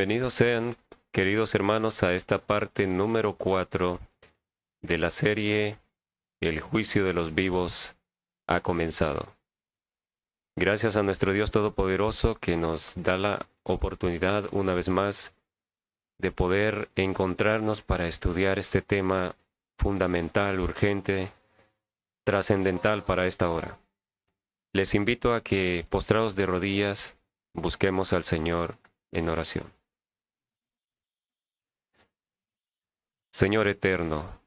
Bienvenidos sean, queridos hermanos, a esta parte número 4 de la serie El juicio de los vivos ha comenzado. Gracias a nuestro Dios Todopoderoso que nos da la oportunidad una vez más de poder encontrarnos para estudiar este tema fundamental, urgente, trascendental para esta hora. Les invito a que, postrados de rodillas, busquemos al Señor en oración. Señor eterno,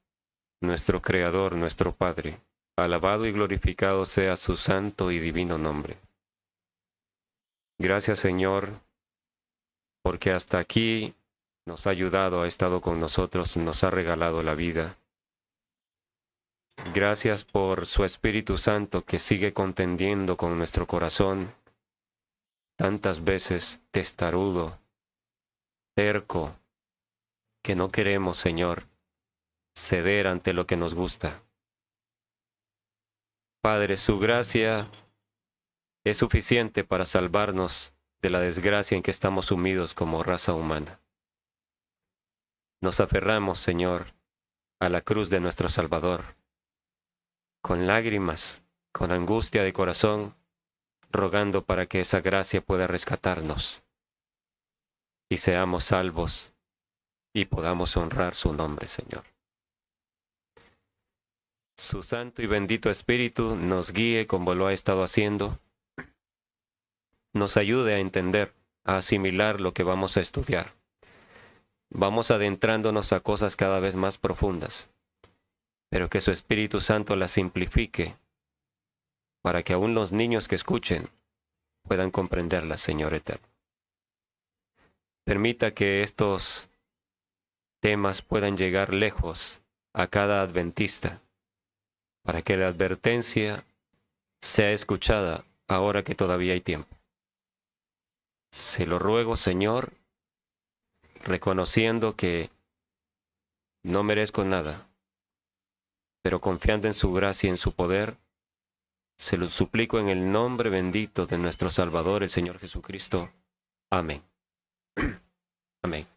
nuestro Creador, nuestro Padre, alabado y glorificado sea su santo y divino nombre. Gracias, Señor, porque hasta aquí nos ha ayudado, ha estado con nosotros, nos ha regalado la vida. Gracias por su Espíritu Santo que sigue contendiendo con nuestro corazón, tantas veces testarudo, terco, que no queremos, Señor, ceder ante lo que nos gusta. Padre, su gracia es suficiente para salvarnos de la desgracia en que estamos sumidos como raza humana. Nos aferramos, Señor, a la cruz de nuestro Salvador, con lágrimas, con angustia de corazón, rogando para que esa gracia pueda rescatarnos y seamos salvos y podamos honrar su nombre, Señor. Su santo y bendito Espíritu nos guíe como lo ha estado haciendo, nos ayude a entender, a asimilar lo que vamos a estudiar. Vamos adentrándonos a cosas cada vez más profundas, pero que su Espíritu Santo las simplifique para que aún los niños que escuchen puedan comprenderlas, Señor eterno. Permita que estos temas puedan llegar lejos a cada adventista, para que la advertencia sea escuchada ahora que todavía hay tiempo. Se lo ruego, Señor, reconociendo que no merezco nada, pero confiando en su gracia y en su poder, se lo suplico en el nombre bendito de nuestro Salvador, el Señor Jesucristo. Amén. Amén.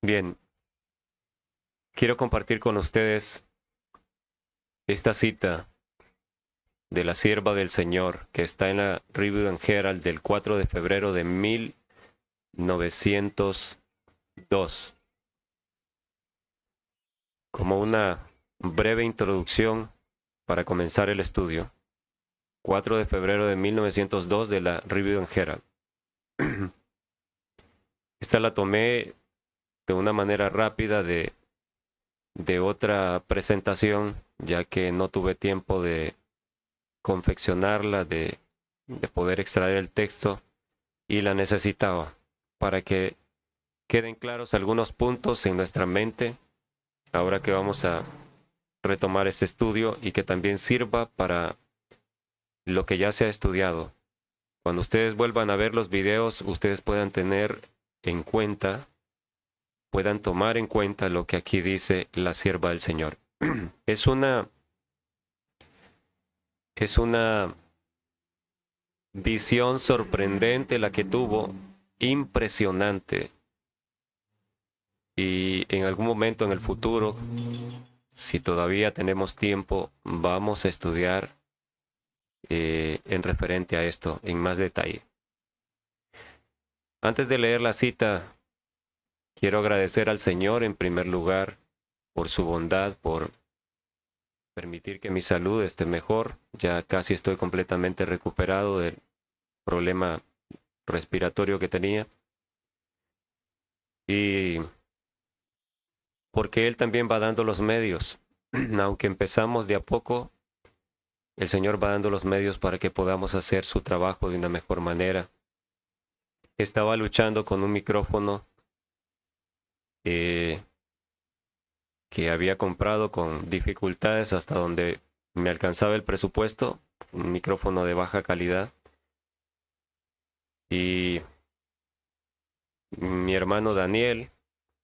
Bien, quiero compartir con ustedes esta cita de la sierva del Señor que está en la Review and Herald del 4 de febrero de 1902. Como una breve introducción para comenzar el estudio. 4 de febrero de 1902 de la Review and Herald. Esta la tomé de una manera rápida de otra presentación, ya que no tuve tiempo de confeccionarla, de poder extraer el texto, y la necesitaba para que queden claros algunos puntos en nuestra mente, ahora que vamos a retomar este estudio, y que también sirva para lo que ya se ha estudiado. Cuando ustedes vuelvan a ver los videos, ustedes puedan tener en cuenta, puedan tomar en cuenta lo que aquí dice la sierva del Señor. Es una visión sorprendente la que tuvo, impresionante. Y en algún momento en el futuro, si todavía tenemos tiempo, vamos a estudiar en referente a esto en más detalle. Antes de leer la cita, quiero agradecer al Señor en primer lugar por su bondad, por permitir que mi salud esté mejor. Ya casi estoy completamente recuperado del problema respiratorio que tenía. Y porque Él también va dando los medios. Aunque empezamos de a poco, el Señor va dando los medios para que podamos hacer su trabajo de una mejor manera. Estaba luchando con un micrófono que había comprado con dificultades hasta donde me alcanzaba el presupuesto, un micrófono de baja calidad. Y mi hermano Daniel,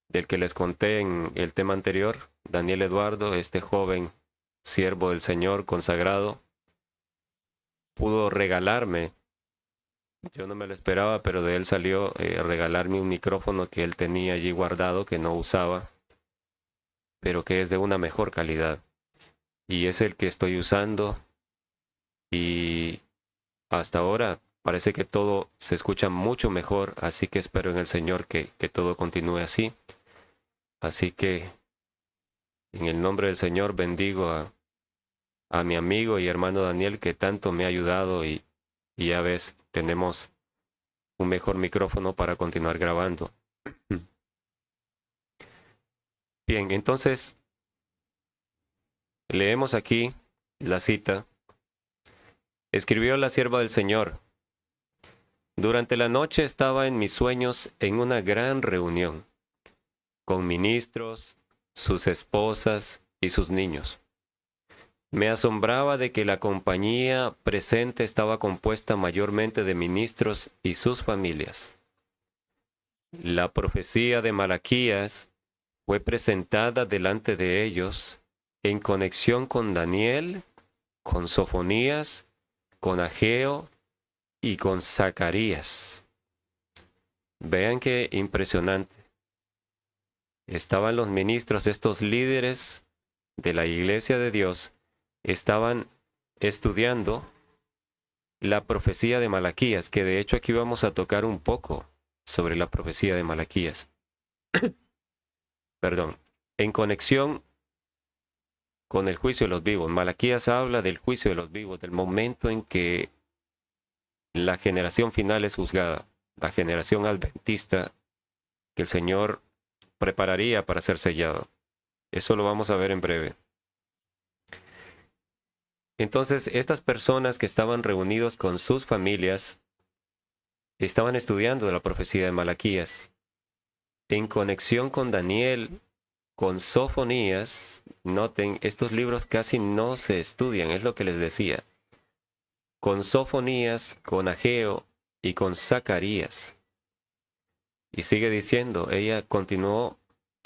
del que les conté en el tema anterior, Daniel Eduardo, este joven siervo del Señor consagrado, pudo regalarme Yo no me lo esperaba, pero de él salió regalarme un micrófono que él tenía allí guardado, que no usaba, pero que es de una mejor calidad. Y es el que estoy usando y hasta ahora parece que todo se escucha mucho mejor, así que espero en el Señor que todo continúe así. Así que en el nombre del Señor bendigo a mi amigo y hermano Daniel que tanto me ha ayudado y ya ves, tenemos un mejor micrófono para continuar grabando. Bien, entonces leemos aquí la cita. Escribió la sierva del Señor: durante la noche estaba en mis sueños en una gran reunión, con ministros, sus esposas y sus niños. Me asombraba de que la compañía presente estaba compuesta mayormente de ministros y sus familias. La profecía de Malaquías fue presentada delante de ellos en conexión con Daniel, con Sofonías, con Ageo y con Zacarías. Vean qué impresionante. Estaban los ministros, estos líderes de la iglesia de Dios, estaban estudiando la profecía de Malaquías, que de hecho aquí vamos a tocar un poco sobre la profecía de Malaquías. Perdón, en conexión con el juicio de los vivos. Malaquías habla del juicio de los vivos, del momento en que la generación final es juzgada, la generación adventista que el Señor prepararía para ser sellado. Eso lo vamos a ver en breve. Entonces, estas personas que estaban reunidos con sus familias estaban estudiando la profecía de Malaquías en conexión con Daniel, con Sofonías. Noten, estos libros casi no se estudian, es lo que les decía. Con Sofonías, con Ageo y con Zacarías. Y sigue diciendo, ella continuó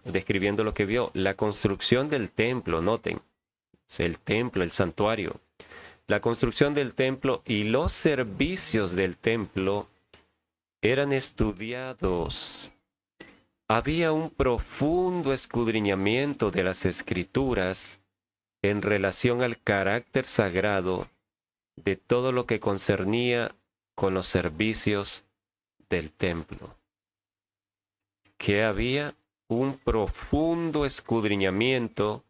describiendo lo que vio. La construcción del templo, noten, el templo, el santuario. La construcción del templo y los servicios del templo eran estudiados. Había un profundo escudriñamiento de las escrituras en relación al carácter sagrado de todo lo que concernía con los servicios del templo. Que había un profundo escudriñamiento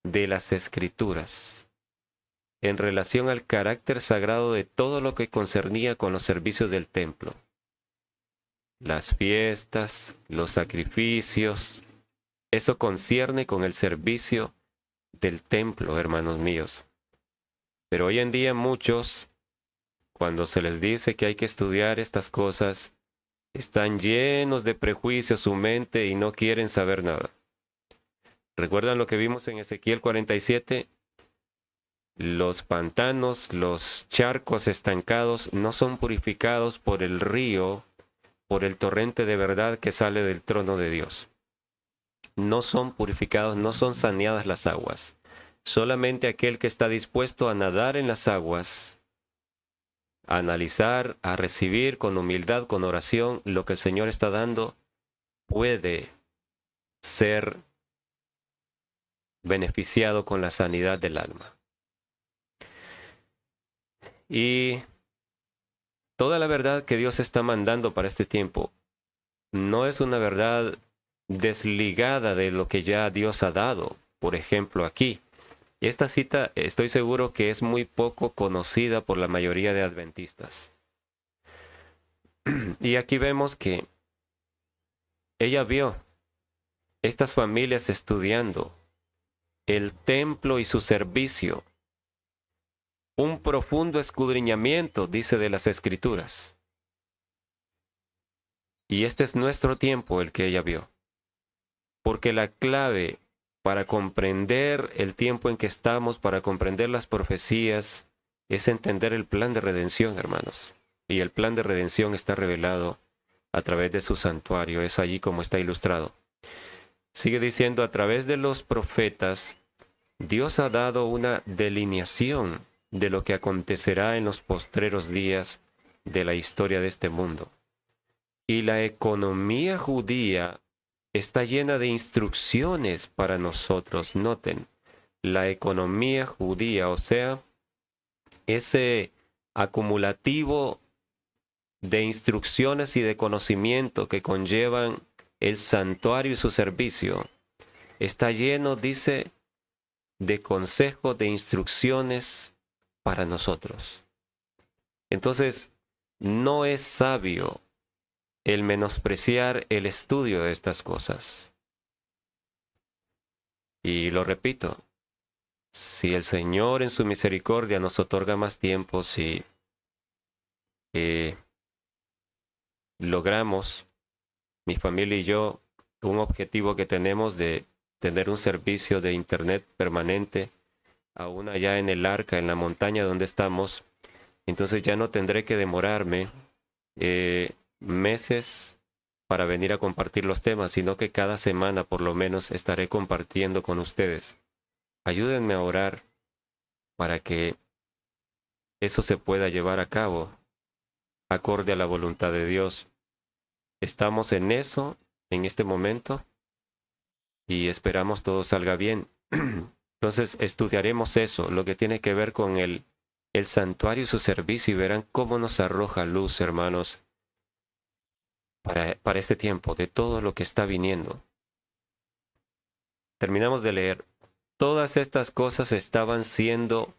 de las escrituras en relación al carácter sagrado de todo lo que concernía con los servicios del templo. Las fiestas, los sacrificios, eso concierne con el servicio del templo, hermanos míos. Pero hoy en día muchos, cuando se les dice que hay que estudiar estas cosas, están llenos de prejuicios su mente y no quieren saber nada. ¿Recuerdan lo que vimos en Ezequiel 47? Los pantanos, los charcos estancados no son purificados por el río, por el torrente de verdad que sale del trono de Dios. No son purificados, no son saneadas las aguas. Solamente aquel que está dispuesto a nadar en las aguas, a analizar, a recibir con humildad, con oración, lo que el Señor está dando, puede ser beneficiado con la sanidad del alma. Y toda la verdad que Dios está mandando para este tiempo no es una verdad desligada de lo que ya Dios ha dado. Por ejemplo, aquí, esta cita estoy seguro que es muy poco conocida por la mayoría de adventistas. Y aquí vemos que ella vio estas familias estudiando el templo y su servicio. Un profundo escudriñamiento, dice, de las Escrituras. Y este es nuestro tiempo, el que ella vio. Porque la clave para comprender el tiempo en que estamos, para comprender las profecías, es entender el plan de redención, hermanos. Y el plan de redención está revelado a través de su santuario. Es allí como está ilustrado. Sigue diciendo, a través de los profetas, Dios ha dado una delineación de lo que acontecerá en los postreros días de la historia de este mundo. Y la economía judía está llena de instrucciones para nosotros. Noten, la economía judía, o sea, ese acumulativo de instrucciones y de conocimiento que conllevan el santuario y su servicio, está lleno, dice, de consejos, de instrucciones para nosotros. Entonces, no es sabio el menospreciar el estudio de estas cosas. Y lo repito, si el Señor en su misericordia nos otorga más tiempo, si logramos, mi familia y yo, un objetivo que tenemos de tener un servicio de internet permanente, aún allá en el Arca, en la montaña donde estamos, entonces ya no tendré que demorarme meses para venir a compartir los temas, sino que cada semana por lo menos estaré compartiendo con ustedes. Ayúdenme a orar para que eso se pueda llevar a cabo acorde a la voluntad de Dios. Estamos en eso en este momento y esperamos todo salga bien. Entonces estudiaremos eso, lo que tiene que ver con el santuario y su servicio, y verán cómo nos arroja luz, hermanos, para este tiempo, de todo lo que está viniendo. Terminamos de leer. Todas estas cosas estaban siendo,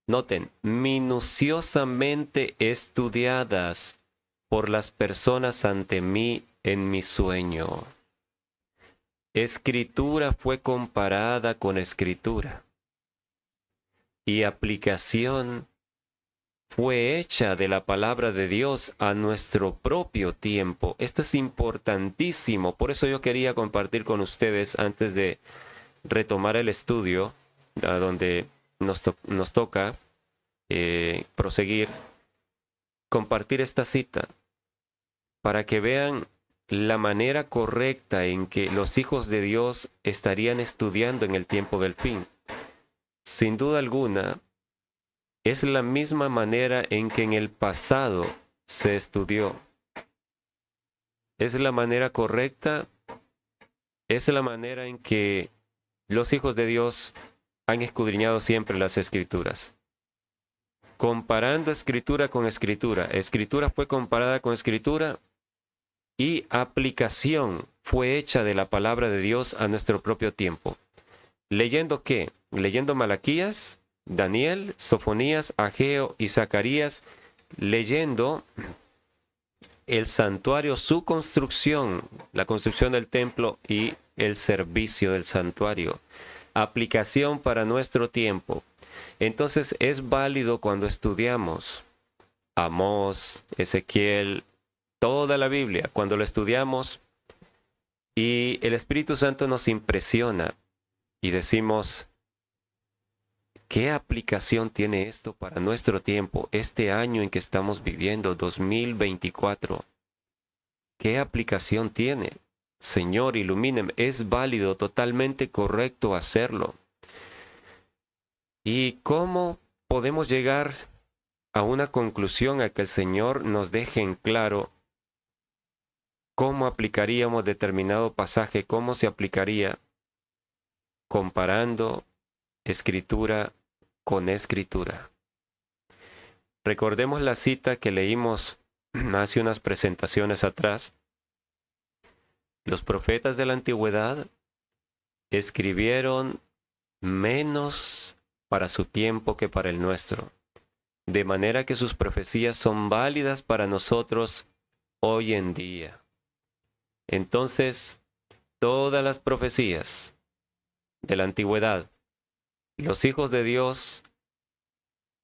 noten, minuciosamente estudiadas por las personas ante mí en mi sueño. Escritura fue comparada con escritura, y aplicación fue hecha de la palabra de Dios a nuestro propio tiempo. Esto es importantísimo, por eso yo quería compartir con ustedes antes de retomar el estudio, a donde nos toca proseguir, compartir esta cita, para que vean la manera correcta en que los hijos de Dios estarían estudiando en el tiempo del fin. Sin duda alguna, es la misma manera en que en el pasado se estudió. Es la manera correcta, es la manera en que los hijos de Dios han escudriñado siempre las Escrituras. Comparando Escritura con Escritura. Escritura fue comparada con Escritura y aplicación fue hecha de la palabra de Dios a nuestro propio tiempo. ¿Leyendo qué? Leyendo Malaquías, Daniel, Sofonías, Ageo y Zacarías, leyendo el santuario, su construcción, la construcción del templo y el servicio del santuario. Aplicación para nuestro tiempo. Entonces es válido cuando estudiamos Amós, Ezequiel, toda la Biblia, cuando lo estudiamos y el Espíritu Santo nos impresiona y decimos, ¿qué aplicación tiene esto para nuestro tiempo, este año en que estamos viviendo, 2024? ¿Qué aplicación tiene? Señor, ilumíneme. Es válido, totalmente correcto hacerlo. ¿Y cómo podemos llegar a una conclusión, a que el Señor nos deje en claro cómo aplicaríamos determinado pasaje, cómo se aplicaría comparando Escritura con Escritura? Recordemos la cita que leímos hace unas presentaciones atrás. Los profetas de la antigüedad escribieron menos para su tiempo que para el nuestro, de manera que sus profecías son válidas para nosotros hoy en día. Entonces, todas las profecías de la antigüedad, los hijos de Dios,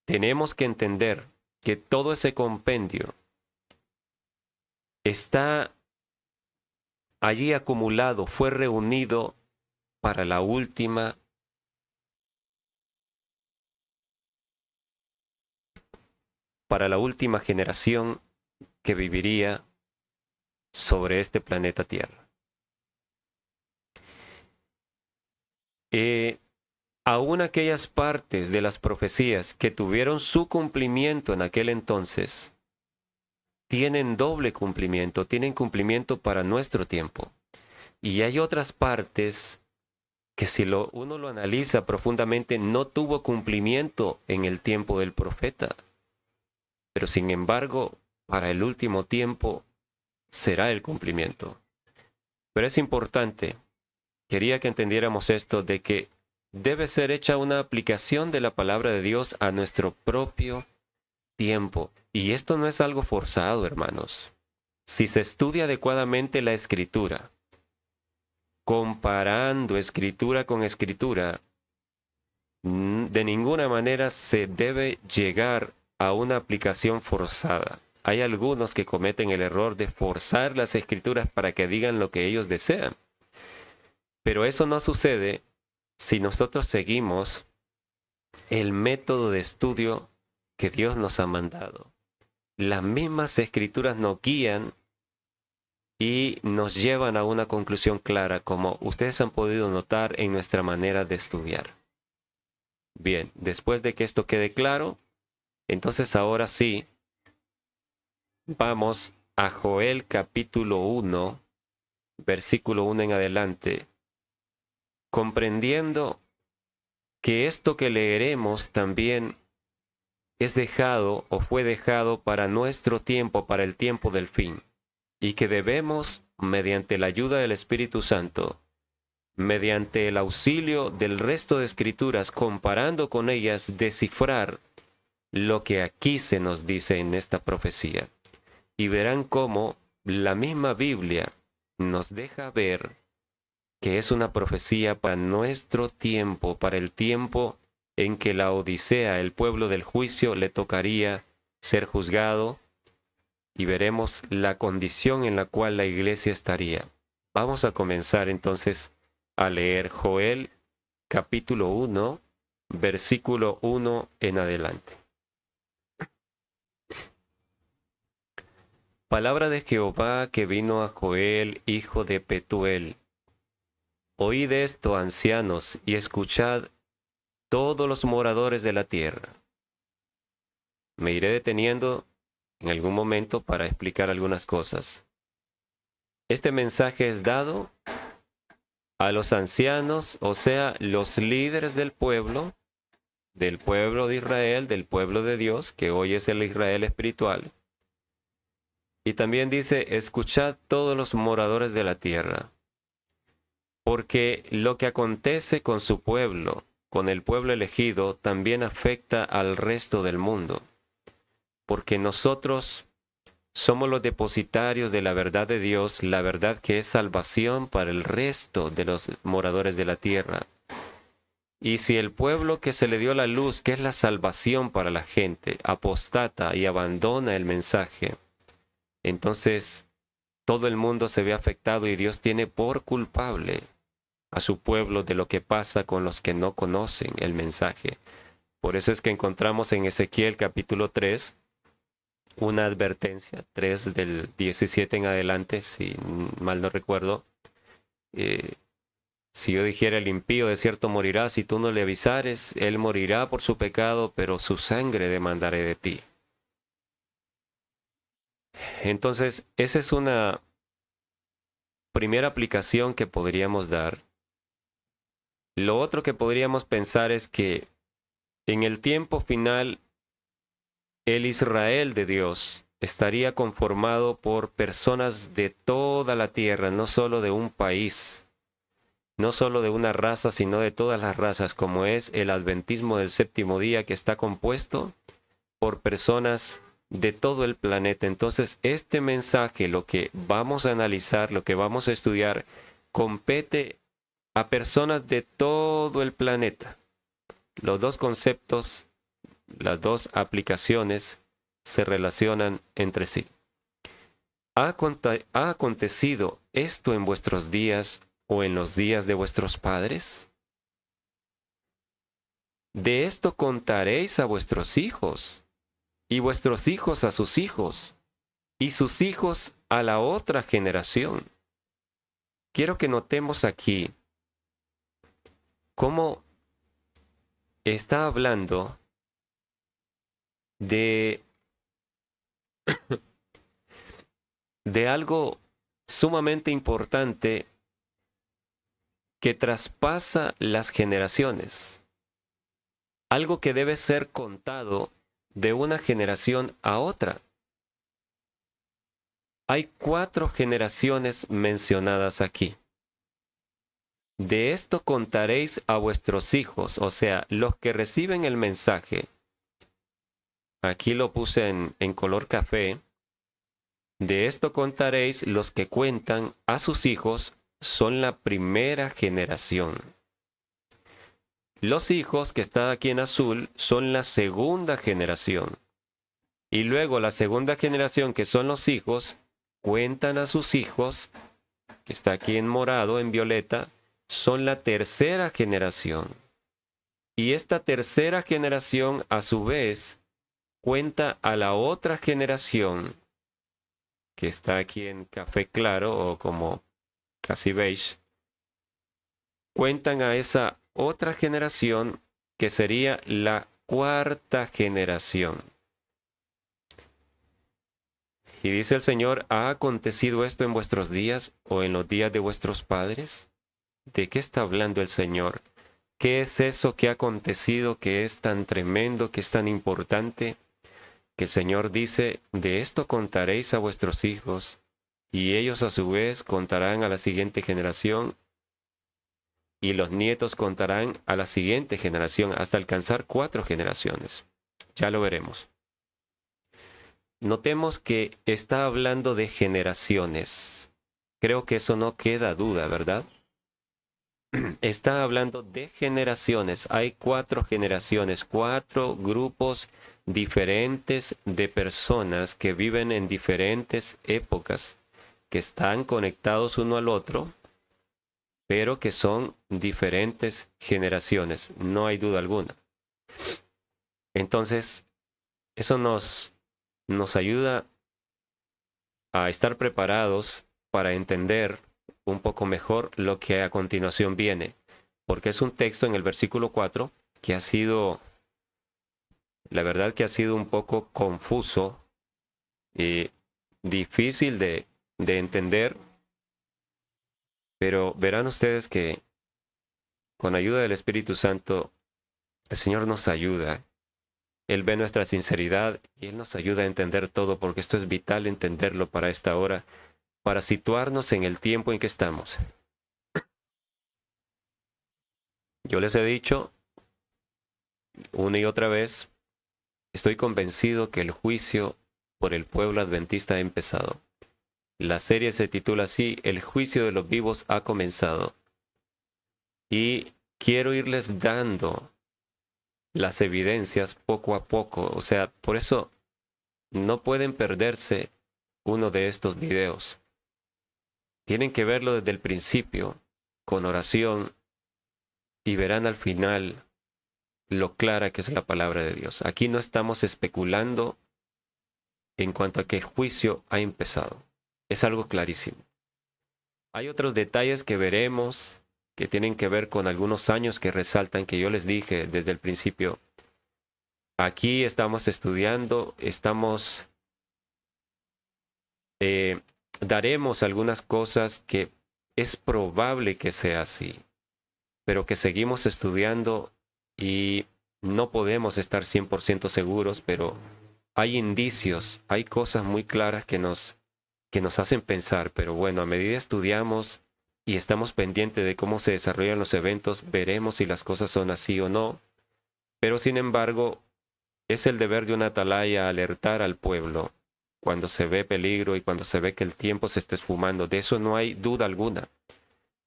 tenemos que entender que todo ese compendio está allí acumulado, fue reunido para la última generación que viviría sobre este planeta Tierra. Aún aquellas partes de las profecías que tuvieron su cumplimiento en aquel entonces, tienen doble cumplimiento, tienen cumplimiento para nuestro tiempo. Y hay otras partes que si uno lo analiza profundamente, no tuvo cumplimiento en el tiempo del profeta. Pero sin embargo, para el último tiempo será el cumplimiento. Pero es importante, quería que entendiéramos esto, de que debe ser hecha una aplicación de la palabra de Dios a nuestro propio tiempo. Y esto no es algo forzado, hermanos. Si se estudia adecuadamente la escritura, comparando escritura con escritura, de ninguna manera se debe llegar a una aplicación forzada. Hay algunos que cometen el error de forzar las escrituras para que digan lo que ellos desean. Pero eso no sucede si nosotros seguimos el método de estudio que Dios nos ha mandado. Las mismas escrituras nos guían y nos llevan a una conclusión clara, como ustedes han podido notar en nuestra manera de estudiar. Bien, después de que esto quede claro, entonces ahora sí, vamos a Joel capítulo 1, versículo 1 en adelante, comprendiendo que esto que leeremos también es dejado o fue dejado para nuestro tiempo, para el tiempo del fin, y que debemos, mediante la ayuda del Espíritu Santo, mediante el auxilio del resto de escrituras, comparando con ellas, descifrar lo que aquí se nos dice en esta profecía. Y verán cómo la misma Biblia nos deja ver que es una profecía para nuestro tiempo, para el tiempo en que la Odisea, el pueblo del juicio, le tocaría ser juzgado, y veremos la condición en la cual la iglesia estaría. Vamos a comenzar entonces a leer Joel capítulo 1, versículo 1 en adelante. Palabra de Jehová que vino a Joel, hijo de Petuel. Oíd esto, ancianos, y escuchad todos los moradores de la tierra. Me iré deteniendo en algún momento para explicar algunas cosas. Este mensaje es dado a los ancianos, o sea, los líderes del pueblo de Israel, del pueblo de Dios, que hoy es el Israel espiritual. Y también dice, escuchad todos los moradores de la tierra, porque lo que acontece con su pueblo, con el pueblo elegido, también afecta al resto del mundo, porque nosotros somos los depositarios de la verdad de Dios, la verdad que es salvación para el resto de los moradores de la tierra. Y si el pueblo que se le dio la luz, que es la salvación para la gente, apostata y abandona el mensaje, entonces todo el mundo se ve afectado y Dios tiene por culpable a su pueblo de lo que pasa con los que no conocen el mensaje. Por eso es que encontramos en Ezequiel capítulo 3 una advertencia, 3 del 17 en adelante, si mal no recuerdo. Si yo dijera el impío de cierto morirá, si tú no le avisares, él morirá por su pecado, pero su sangre demandaré de ti. Entonces, esa es una primera aplicación que podríamos dar. Lo otro que podríamos pensar es que en el tiempo final, el Israel de Dios estaría conformado por personas de toda la tierra, no solo de un país, no solo de una raza, sino de todas las razas, como es el adventismo del séptimo día, que está compuesto por personas de todo el planeta. Entonces, este mensaje, lo que vamos a analizar, lo que vamos a estudiar, compete a personas de todo el planeta. Los dos conceptos, las dos aplicaciones se relacionan entre sí. ¿Ha acontecido esto en vuestros días o en los días de vuestros padres? De esto contaréis a vuestros hijos, y vuestros hijos a sus hijos, y sus hijos a la otra generación. Quiero que notemos aquí cómo está hablando de de algo sumamente importante que traspasa las generaciones. Algo que debe ser contado de una generación a otra. Hay 4 generaciones mencionadas aquí. De esto contaréis a vuestros hijos, o sea, los que reciben el mensaje. Aquí lo puse en color café. De esto contaréis los que cuentan a sus hijos, son la primera generación. Los hijos que están aquí en azul son la segunda generación. Y luego la segunda generación, que son los hijos, cuentan a sus hijos, que está aquí en morado, en violeta, son la tercera generación. Y esta tercera generación, a su vez, cuenta a la otra generación, que está aquí en café claro o como casi beige. Cuentan a esa otra generación, que sería la cuarta generación. Y dice el Señor, ¿ha acontecido esto en vuestros días o en los días de vuestros padres? ¿De qué está hablando el Señor? ¿Qué es eso que ha acontecido, que es tan tremendo, que es tan importante? Que el Señor dice, de esto contaréis a vuestros hijos, y ellos a su vez contarán a la siguiente generación, y los nietos contarán a la siguiente generación, hasta alcanzar 4 generaciones. Ya lo veremos. Notemos que está hablando de generaciones. Creo que eso no queda duda, ¿verdad? Está hablando de generaciones. Hay 4 generaciones, 4 grupos diferentes de personas que viven en diferentes épocas, que están conectados uno al otro, pero que son diferentes generaciones. No hay duda alguna. Entonces, eso nos ayuda a estar preparados para entender un poco mejor lo que a continuación viene, porque es un texto en el versículo 4 que ha sido, la verdad que ha sido un poco confuso y difícil de entender, pero verán ustedes que con ayuda del Espíritu Santo, el Señor nos ayuda. Él ve nuestra sinceridad y Él nos ayuda a entender todo, porque esto es vital entenderlo para esta hora, para situarnos en el tiempo en que estamos. Yo les he dicho una y otra vez, estoy convencido que el juicio por el pueblo adventista ha empezado. La serie se titula así, El juicio de los vivos ha comenzado. Y quiero irles dando las evidencias poco a poco. O sea, por eso no pueden perderse uno de estos videos. Tienen que verlo desde el principio, con oración, y verán al final lo clara que es la palabra de Dios. Aquí no estamos especulando en cuanto a que el juicio ha empezado. Es algo clarísimo. Hay otros detalles que veremos que tienen que ver con algunos años que resaltan, que yo les dije desde el principio. Aquí estamos estudiando, daremos algunas cosas que es probable que sea así, pero que seguimos estudiando y no podemos estar 100% seguros, pero hay indicios, hay cosas muy claras que nos hacen pensar, pero bueno, a medida estudiamos y estamos pendientes de cómo se desarrollan los eventos, veremos si las cosas son así o no, pero sin embargo, es el deber de una atalaya alertar al pueblo cuando se ve peligro y cuando se ve que el tiempo se está esfumando. De eso no hay duda alguna.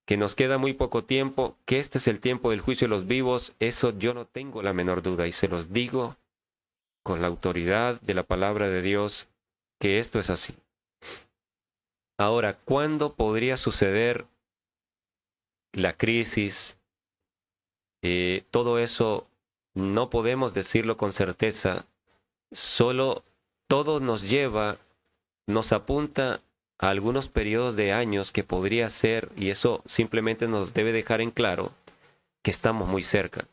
Que nos queda muy poco tiempo, que este es el tiempo del juicio de los vivos, eso yo no tengo la menor duda y se los digo con la autoridad de la palabra de Dios que esto es así. Ahora, ¿cuándo podría suceder la crisis? Todo eso no podemos decirlo con certeza, solo todo nos apunta a algunos periodos de años que podría ser, y eso simplemente nos debe dejar en claro que estamos muy cerca.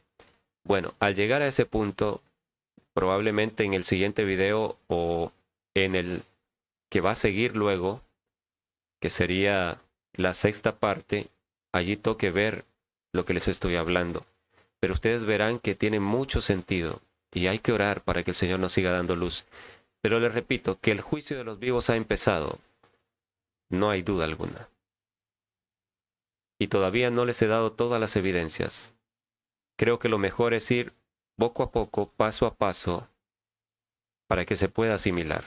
Bueno, al llegar a ese punto, probablemente en el siguiente video o en el que va a seguir luego, que sería la sexta parte, allí toque ver lo que les estoy hablando. Pero ustedes verán que tiene mucho sentido y hay que orar para que el Señor nos siga dando luz. Pero les repito, que el juicio de los vivos ha empezado, no hay duda alguna. Y todavía no les he dado todas las evidencias. Creo que lo mejor es ir poco a poco, paso a paso, para que se pueda asimilar.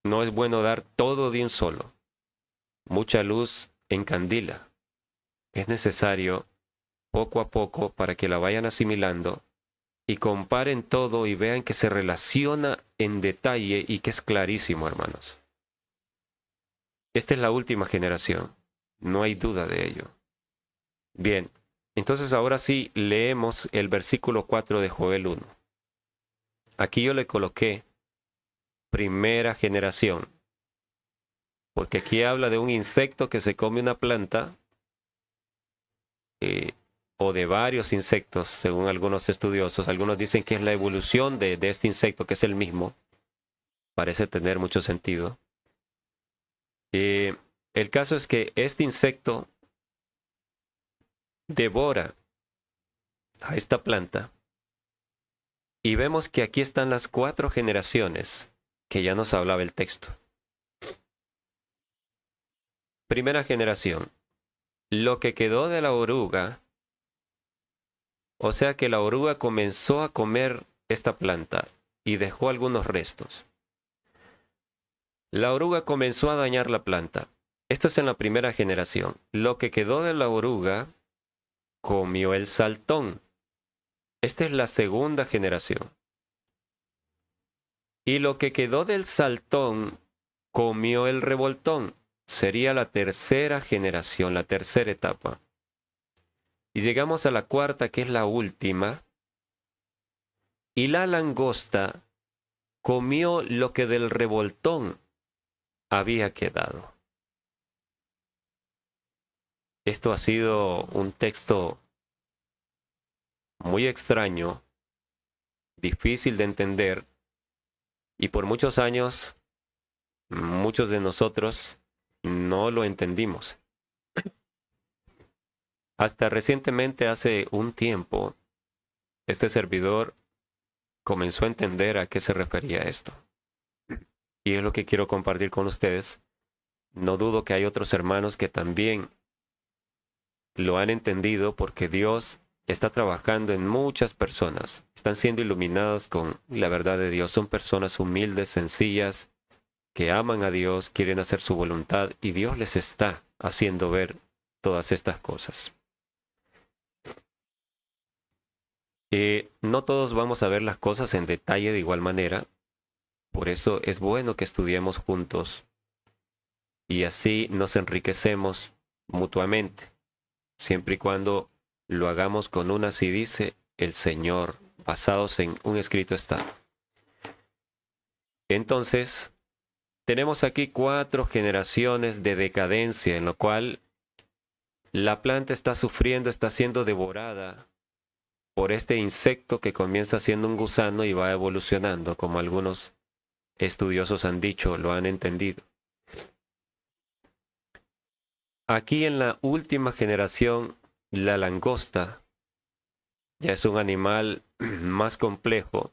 No es bueno dar todo de un solo. Mucha luz encandila. Es necesario poco a poco para que la vayan asimilando y comparen todo y vean que se relaciona en detalle y que es clarísimo, hermanos. Esta es la última generación. No hay duda de ello. Bien, entonces ahora sí leemos el versículo 4 de Joel 1. Aquí yo le coloqué primera generación, porque aquí habla de un insecto que se come una planta, o de varios insectos, según algunos estudiosos. Algunos dicen que es la evolución de este insecto, que es el mismo. Parece tener mucho sentido. El caso es que este insecto devora a esta planta y vemos que aquí están las 4 generaciones que ya nos hablaba el texto. Primera generación. Lo que quedó de la oruga, o sea que la oruga comenzó a comer esta planta y dejó algunos restos. La oruga comenzó a dañar la planta. Esto es en la primera generación. Lo que quedó de la oruga comió el saltón. Esta es la segunda generación. Y lo que quedó del saltón comió el revoltón. Sería la tercera generación, la tercera etapa. Y llegamos a la cuarta, que es la última. Y la langosta comió lo que del revoltón había quedado. Esto ha sido un texto muy extraño, difícil de entender, y por muchos años, muchos de nosotros no lo entendimos. Hasta recientemente, hace un tiempo, este servidor comenzó a entender a qué se refería esto. Y es lo que quiero compartir con ustedes. No dudo que hay otros hermanos que también lo han entendido, porque Dios está trabajando en muchas personas. Están siendo iluminadas con la verdad de Dios. Son personas humildes, sencillas, que aman a Dios, quieren hacer su voluntad, y Dios les está haciendo ver todas estas cosas. No todos vamos a ver las cosas en detalle de igual manera. Por eso es bueno que estudiemos juntos y así nos enriquecemos mutuamente, siempre y cuando lo hagamos con una, así dice el Señor, basados en un escrito está. Entonces, tenemos aquí 4 generaciones de decadencia, en lo cual la planta está sufriendo, está siendo devorada por este insecto que comienza siendo un gusano y va evolucionando, como algunos estudiosos han dicho, lo han entendido. Aquí en la última generación, la langosta ya es un animal más complejo.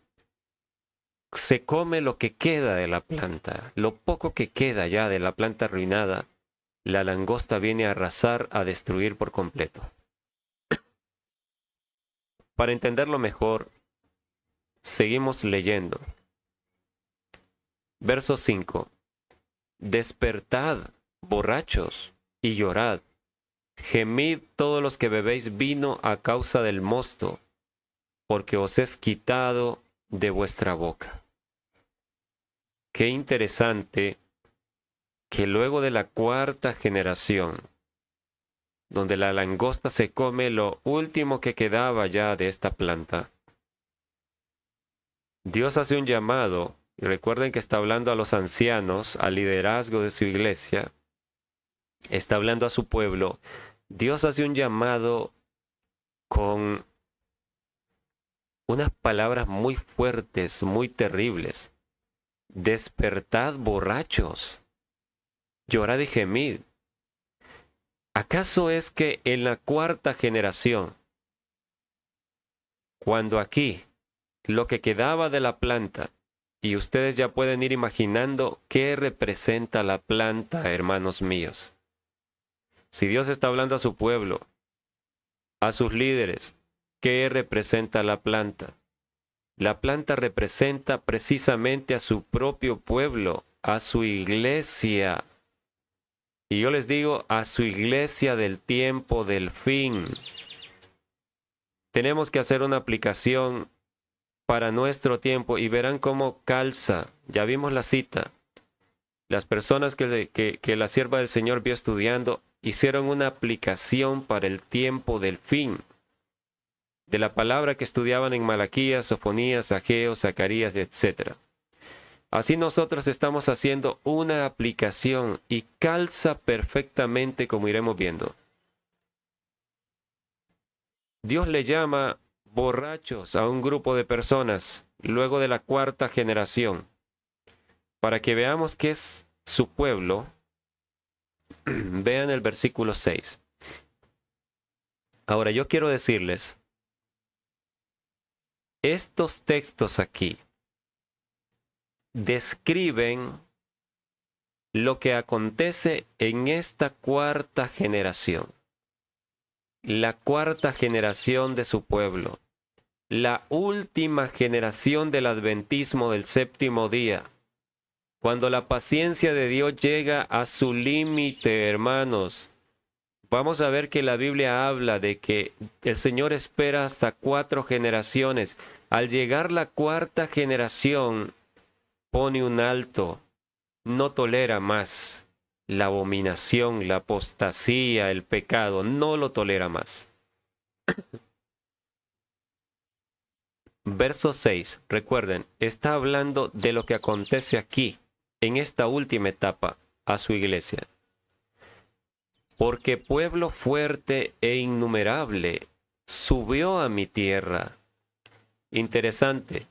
Se come lo que queda de la planta, lo poco que queda ya de la planta arruinada, la langosta viene a arrasar, a destruir por completo. Para entenderlo mejor, seguimos leyendo. Verso 5. Despertad, borrachos, y llorad. Gemid todos los que bebéis vino a causa del mosto, porque os es quitado de vuestra boca. Qué interesante que luego de la 4ª generación, donde la langosta se come lo último que quedaba ya de esta planta, Dios hace un llamado, y recuerden que está hablando a los ancianos, al liderazgo de su iglesia, está hablando a su pueblo. Dios hace un llamado con unas palabras muy fuertes, muy terribles. Despertad, borrachos. llorad y gemid. ¿Acaso es que en la cuarta generación, cuando aquí lo que quedaba de la planta, y ustedes ya pueden ir imaginando qué representa la planta, hermanos míos? Si Dios está hablando a su pueblo, a sus líderes, ¿qué representa la planta? La planta representa precisamente a su propio pueblo, a su iglesia. Y yo les digo, a su iglesia del tiempo del fin. Tenemos que hacer una aplicación para nuestro tiempo y verán cómo calza. Ya vimos la cita. Las personas que la sierva del Señor vio estudiando hicieron una aplicación para el tiempo del fin. De la palabra que estudiaban en Malaquías, Sofonías, Ageo, Zacarías, etc. Así nosotros estamos haciendo una aplicación y calza perfectamente como iremos viendo. Dios le llama borrachos a un grupo de personas luego de la cuarta generación. Para que veamos qué es su pueblo, vean el versículo 6. Ahora yo quiero decirles, estos textos aquí describen lo que acontece en esta cuarta generación. La cuarta generación de su pueblo. La última generación del adventismo del séptimo día. Cuando la paciencia de Dios llega a su límite, hermanos. Vamos a ver que la Biblia habla de que el Señor espera hasta 4 generaciones. Al llegar la cuarta generación, pone un alto, no tolera más la abominación, la apostasía, el pecado, no lo tolera más. Verso 6, recuerden, está hablando de lo que acontece aquí, en esta última etapa, a su iglesia. Porque pueblo fuerte e innumerable subió a mi tierra. Interesante.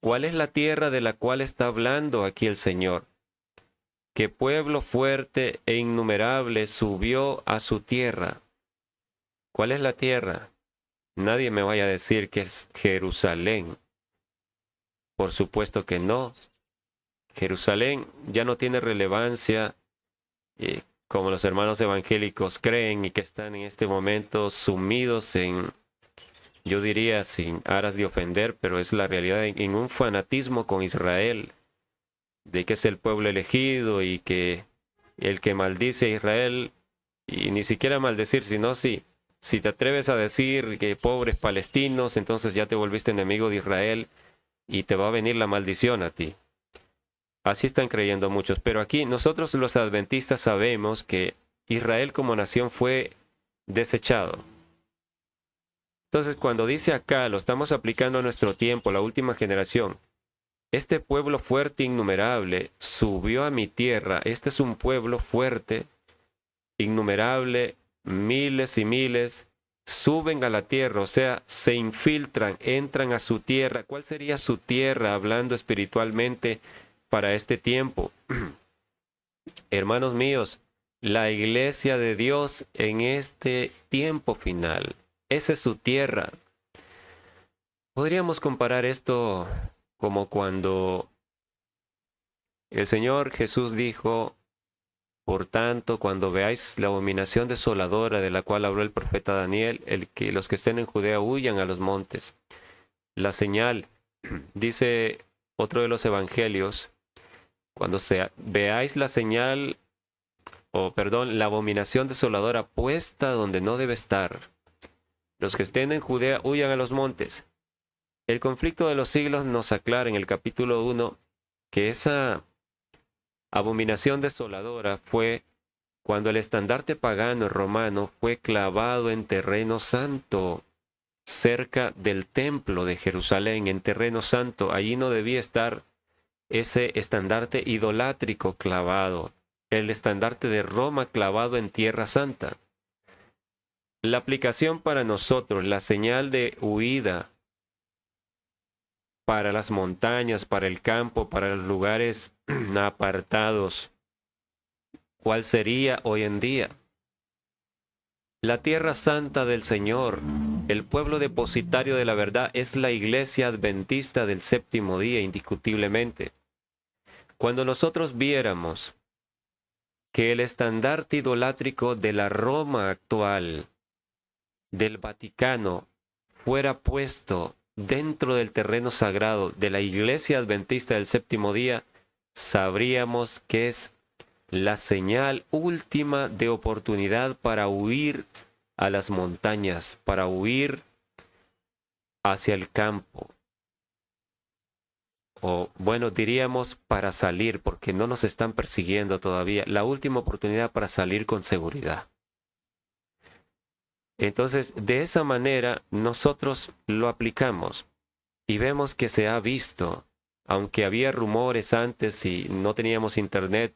¿Cuál es la tierra de la cual está hablando aquí el Señor? Que pueblo fuerte e innumerable subió a su tierra. ¿Cuál es la tierra? Nadie me vaya a decir que es Jerusalén. Por supuesto que no. Jerusalén ya no tiene relevancia como los hermanos evangélicos creen y que están en este momento sumidos en, yo diría sin aras de ofender, pero es la realidad, en un fanatismo con Israel, de que es el pueblo elegido y que el que maldice a Israel, y ni siquiera maldecir, sino si te atreves a decir que pobres palestinos, entonces ya te volviste enemigo de Israel y te va a venir la maldición a ti. Así están creyendo muchos, pero aquí nosotros los adventistas sabemos que Israel como nación fue desechado. Entonces cuando dice acá, lo estamos aplicando a nuestro tiempo, la última generación, este pueblo fuerte e innumerable subió a mi tierra. Este es un pueblo fuerte, innumerable, miles y miles, suben a la tierra, o sea, se infiltran, entran a su tierra. ¿Cuál sería su tierra hablando espiritualmente para este tiempo? Hermanos míos, la iglesia de Dios en este tiempo final, esa es su tierra. Podríamos comparar esto como cuando el Señor Jesús dijo, por tanto, cuando veáis la abominación desoladora de la cual habló el profeta Daniel, que los que estén en Judea huyan a los montes. La señal, dice otro de los evangelios, cuando veáis la señal, la abominación desoladora puesta donde no debe estar, los que estén en Judea huyan a los montes. El conflicto de los siglos nos aclara en el capítulo 1 que esa abominación desoladora fue cuando el estandarte pagano romano fue clavado en terreno santo, cerca del templo de Jerusalén, en terreno santo. Allí no debía estar ese estandarte idolátrico clavado, el estandarte de Roma clavado en tierra santa. La aplicación para nosotros, la señal de huida para las montañas, para el campo, para los lugares apartados, ¿cuál sería hoy en día? La tierra santa del Señor, el pueblo depositario de la verdad, es la iglesia adventista del séptimo día, indiscutiblemente. Cuando nosotros viéramos que el estandarte idolátrico de la Roma actual, del Vaticano, fuera puesto dentro del terreno sagrado de la iglesia adventista del séptimo día, sabríamos que es la señal última de oportunidad para huir a las montañas, para huir hacia el campo. O bueno, diríamos para salir, porque no nos están persiguiendo todavía. La última oportunidad para salir con seguridad. Entonces, de esa manera, nosotros lo aplicamos y vemos que se ha visto, aunque había rumores antes y no teníamos internet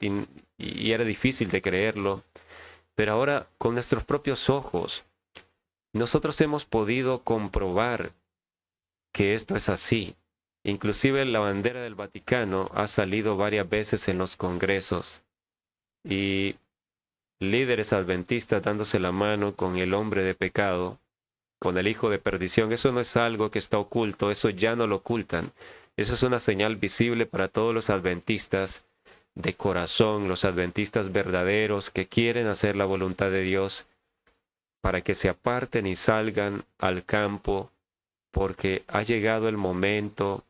y era difícil de creerlo, pero ahora con nuestros propios ojos, nosotros hemos podido comprobar que esto es así. Inclusive la bandera del Vaticano ha salido varias veces en los congresos y líderes adventistas dándose la mano con el hombre de pecado, con el hijo de perdición. Eso no es algo que está oculto, eso ya no lo ocultan. Eso es una señal visible para todos los adventistas de corazón, los adventistas verdaderos que quieren hacer la voluntad de Dios, para que se aparten y salgan al campo, porque ha llegado el momento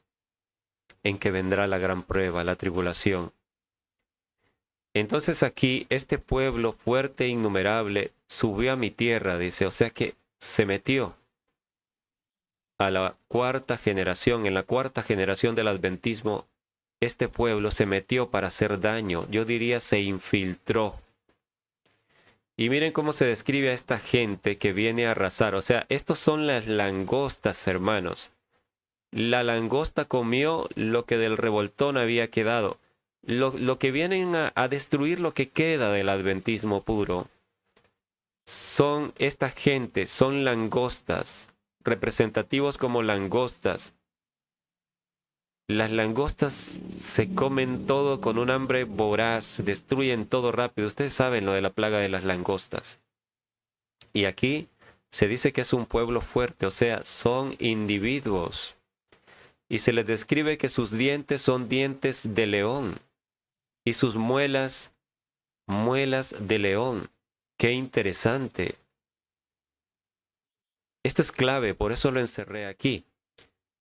en que vendrá la gran prueba, la tribulación. Entonces aquí este pueblo fuerte e innumerable subió a mi tierra, dice, o sea que se metió a la cuarta generación. En la cuarta generación del adventismo, este pueblo se metió para hacer daño, yo diría se infiltró. Y miren cómo se describe a esta gente que viene a arrasar, o sea, estos son las langostas, hermanos. La langosta comió lo que del revoltón había quedado. Lo que vienen a destruir lo que queda del adventismo puro son esta gente, son langostas, representativos como langostas. Las langostas se comen todo con un hambre voraz, destruyen todo rápido. Ustedes saben lo de la plaga de las langostas. Y aquí se dice que es un pueblo fuerte, o sea, son individuos. Y se les describe que sus dientes son dientes de león y sus muelas, muelas de león. ¡Qué interesante! Esto es clave, por eso lo encerré aquí.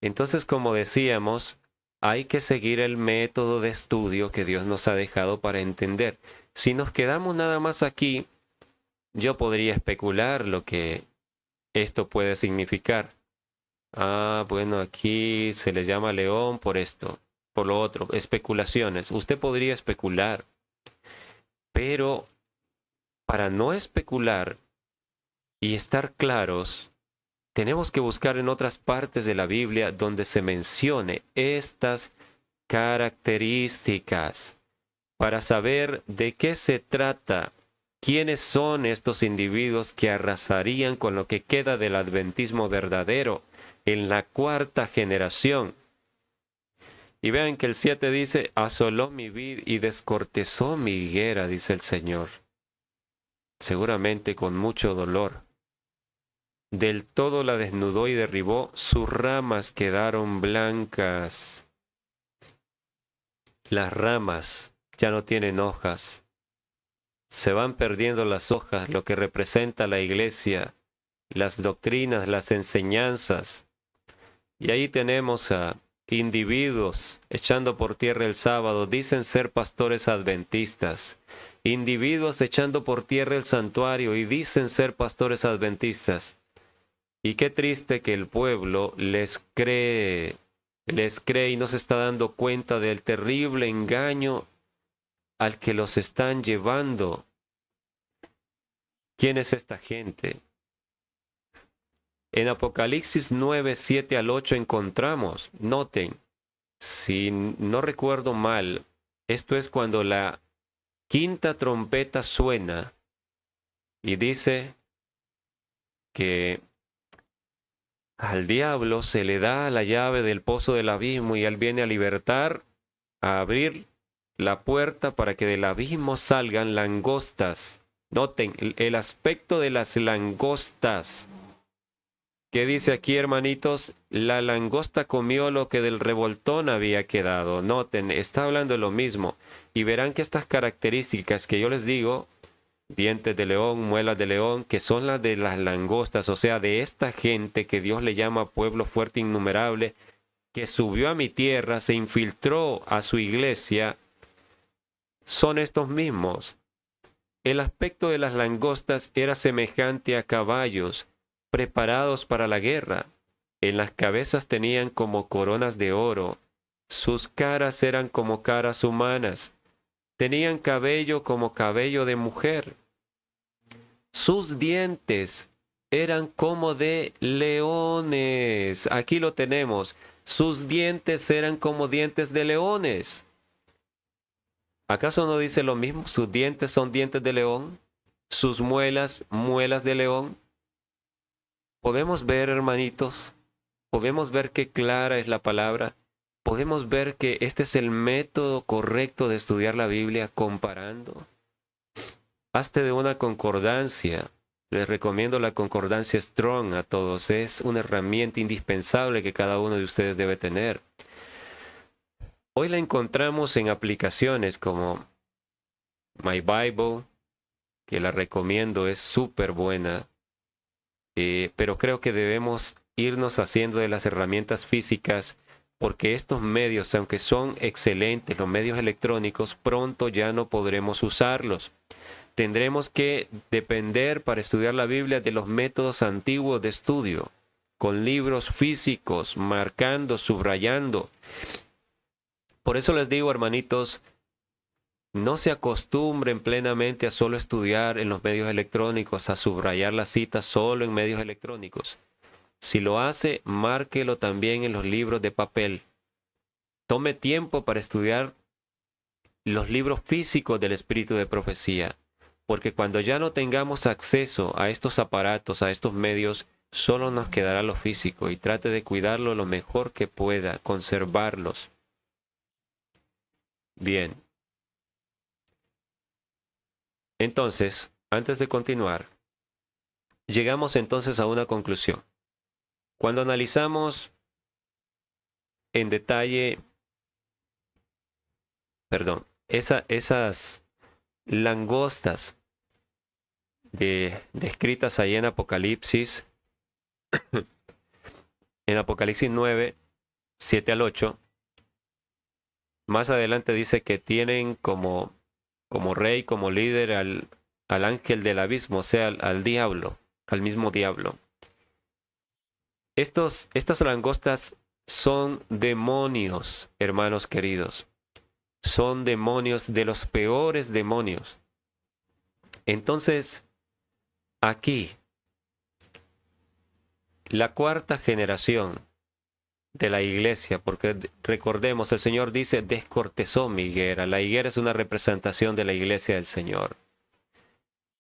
Entonces, como decíamos, hay que seguir el método de estudio que Dios nos ha dejado para entender. Si nos quedamos nada más aquí, yo podría especular lo que esto puede significar. Ah, bueno, aquí se le llama león por esto, por lo otro, especulaciones. Usted podría especular, pero para no especular y estar claros, tenemos que buscar en otras partes de la Biblia donde se mencione estas características para saber de qué se trata, quiénes son estos individuos que arrasarían con lo que queda del adventismo verdadero en la cuarta generación. Y vean que el 7 dice, asoló mi vid y descortezó mi higuera, dice el Señor. Seguramente con mucho dolor. Del todo la desnudó y derribó, sus ramas quedaron blancas. Las ramas ya no tienen hojas. Se van perdiendo las hojas, lo que representa la iglesia, las doctrinas, las enseñanzas. Y ahí tenemos a individuos echando por tierra el sábado, dicen ser pastores adventistas. Individuos echando por tierra el santuario y dicen ser pastores adventistas. Y qué triste que el pueblo les cree y no se está dando cuenta del terrible engaño al que los están llevando. ¿Quién es esta gente? En Apocalipsis 9, 7 al 8 encontramos, noten, si no recuerdo mal, esto es cuando la quinta trompeta suena y dice que al diablo se le da la llave del pozo del abismo y él viene a libertar, a abrir la puerta para que del abismo salgan langostas. Noten el aspecto de las langostas. ¿Qué dice aquí, hermanitos? La langosta comió lo que del revoltón había quedado. Noten, está hablando de lo mismo. Y verán que estas características que yo les digo, dientes de león, muelas de león, que son las de las langostas, o sea, de esta gente que Dios le llama pueblo fuerte innumerable, que subió a mi tierra, se infiltró a su iglesia, son estos mismos. El aspecto de las langostas era semejante a caballos preparados para la guerra. En las cabezas tenían como coronas de oro, sus caras eran como caras humanas, tenían cabello como cabello de mujer. Sus dientes eran como de leones. Aquí lo tenemos. Sus dientes eran como dientes de leones. ¿Acaso no dice lo mismo? Sus dientes son dientes de león. Sus muelas, muelas de león. Podemos ver, hermanitos, podemos ver qué clara es la palabra. Podemos ver que este es el método correcto de estudiar la Biblia comparando. Hazte de una concordancia. Les recomiendo la concordancia Strong a todos. Es una herramienta indispensable que cada uno de ustedes debe tener. Hoy la encontramos en aplicaciones como My Bible, que la recomiendo, es súper buena. Pero creo que debemos irnos haciendo de las herramientas físicas, porque estos medios, aunque son excelentes, los medios electrónicos, pronto ya no podremos usarlos. Tendremos que depender para estudiar la Biblia de los métodos antiguos de estudio, con libros físicos, marcando, subrayando. Por eso les digo, hermanitos, no se acostumbren plenamente a solo estudiar en los medios electrónicos, a subrayar las citas solo en medios electrónicos. Si lo hace, márquelo también en los libros de papel. Tome tiempo para estudiar los libros físicos del espíritu de profecía, porque cuando ya no tengamos acceso a estos aparatos, a estos medios, solo nos quedará lo físico, y trate de cuidarlo lo mejor que pueda, conservarlos. Bien. Entonces, antes de continuar, llegamos entonces a una conclusión. Cuando analizamos en detalle, esas langostas descritas ahí en Apocalipsis, en Apocalipsis 9, 7 al 8, más adelante dice que tienen como rey, como líder al ángel del abismo, o sea, al diablo, al mismo diablo. Estas langostas son demonios, hermanos queridos. Son demonios, de los peores demonios. Entonces, aquí, la cuarta generación de la iglesia, porque recordemos, el Señor dice, descortezó mi higuera. La higuera es una representación de la iglesia del Señor.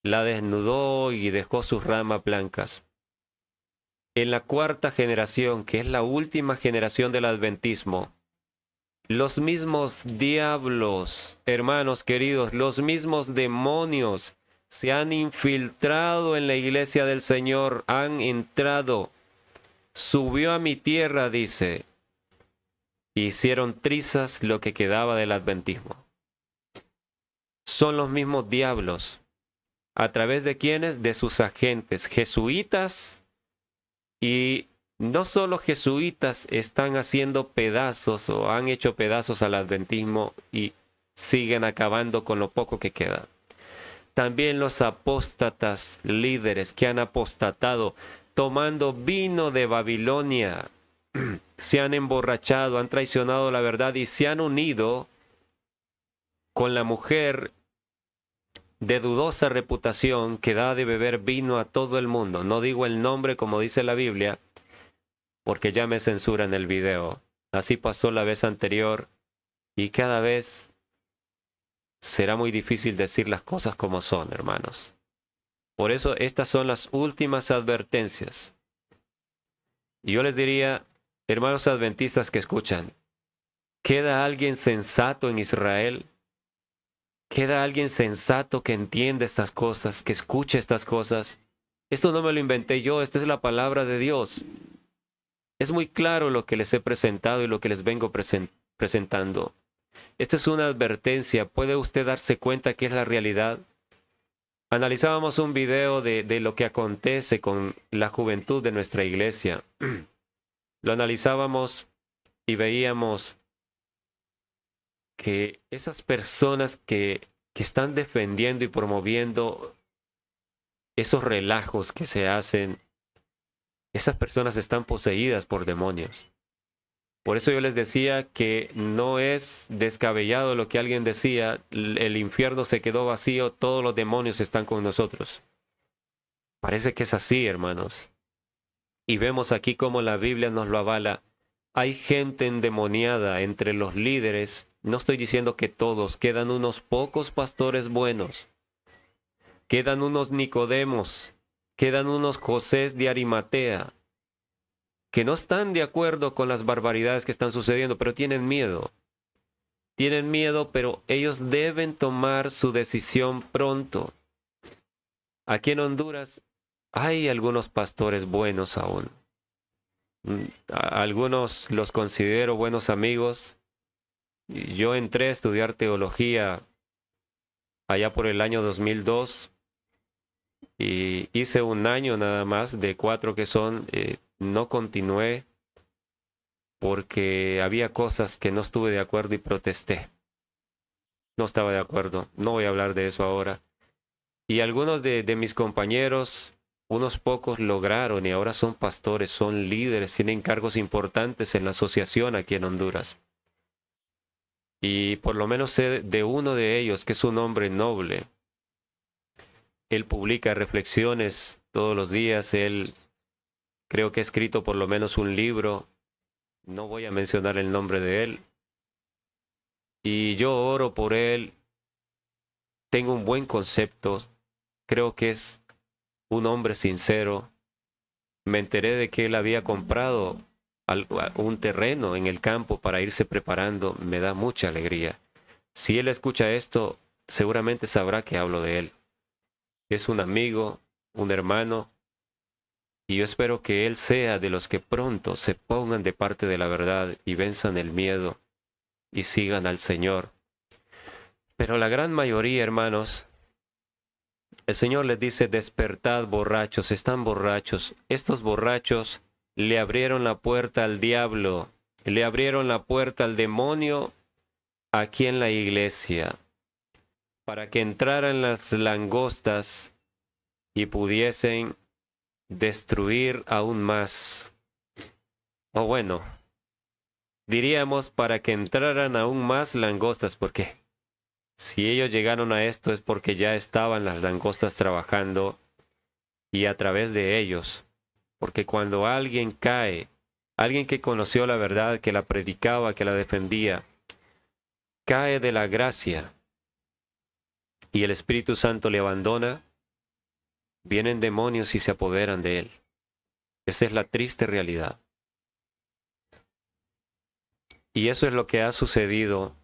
La desnudó y dejó sus ramas blancas. En la cuarta generación, que es la última generación del adventismo, los mismos diablos, hermanos queridos, los mismos demonios se han infiltrado en la iglesia del Señor, han entrado. Subió a mi tierra, dice, hicieron trizas lo que quedaba del adventismo. Son los mismos diablos. ¿A través de quiénes? De sus agentes, jesuitas. Y no solo jesuitas están haciendo pedazos o han hecho pedazos al adventismo y siguen acabando con lo poco que queda. También los apóstatas líderes que han apostatado, tomando vino de Babilonia, se han emborrachado, han traicionado la verdad y se han unido con la mujer de dudosa reputación que da de beber vino a todo el mundo. No digo el nombre como dice la Biblia, porque ya me censuran el video. Así pasó la vez anterior y cada vez será muy difícil decir las cosas como son, hermanos. Por eso estas son las últimas advertencias. Y yo les diría, hermanos adventistas que escuchan, ¿queda alguien sensato en Israel? Queda alguien sensato que entienda estas cosas, que escuche estas cosas. Esto no me lo inventé yo, esta es la palabra de Dios. Es muy claro lo que les he presentado y lo que les vengo presentando. Esta es una advertencia. ¿Puede usted darse cuenta que es la realidad? Analizábamos un video de lo que acontece con la juventud de nuestra iglesia. Lo analizábamos y veíamos que esas personas que están defendiendo y promoviendo esos relajos que se hacen, esas personas están poseídas por demonios. Por eso yo les decía que no es descabellado lo que alguien decía, el infierno se quedó vacío, todos los demonios están con nosotros. Parece que es así, hermanos. Y vemos aquí cómo la Biblia nos lo avala. Hay gente endemoniada entre los líderes. No estoy diciendo que todos, quedan unos pocos pastores buenos. Quedan unos Nicodemos, quedan unos Josés de Arimatea, que no están de acuerdo con las barbaridades que están sucediendo, pero tienen miedo. Tienen miedo, pero ellos deben tomar su decisión pronto. Aquí en Honduras hay algunos pastores buenos aún. Algunos los considero buenos amigos. Yo entré a estudiar teología allá por el año 2002 y hice un año nada más de 4 que son. No continué porque había cosas que no estuve de acuerdo y protesté. No estaba de acuerdo. No voy a hablar de eso ahora. Y algunos de mis compañeros, unos pocos lograron y ahora son pastores, son líderes, tienen cargos importantes en la asociación aquí en Honduras. Y por lo menos sé de uno de ellos, que es un hombre noble. Él publica reflexiones todos los días, él creo que ha escrito por lo menos un libro, no voy a mencionar el nombre de él. Y yo oro por él, tengo un buen concepto, creo que es un hombre sincero. Me enteré de que él había comprado un terreno en el campo para irse preparando, me da mucha alegría. Si él escucha esto, seguramente sabrá que hablo de él. Es un amigo, un hermano, y yo espero que él sea de los que pronto se pongan de parte de la verdad y venzan el miedo y sigan al Señor. Pero la gran mayoría, hermanos, el Señor les dice, despertad borrachos, están borrachos. Estos borrachos le abrieron la puerta al diablo, le abrieron la puerta al demonio aquí en la iglesia, para que entraran las langostas y pudiesen destruir aún más. O bueno, diríamos para que entraran aún más langostas, porque si ellos llegaron a esto es porque ya estaban las langostas trabajando y a través de ellos. Porque cuando alguien cae, alguien que conoció la verdad, que la predicaba, que la defendía, cae de la gracia y el Espíritu Santo le abandona, vienen demonios y se apoderan de él. Esa es la triste realidad. Y eso es lo que ha sucedido,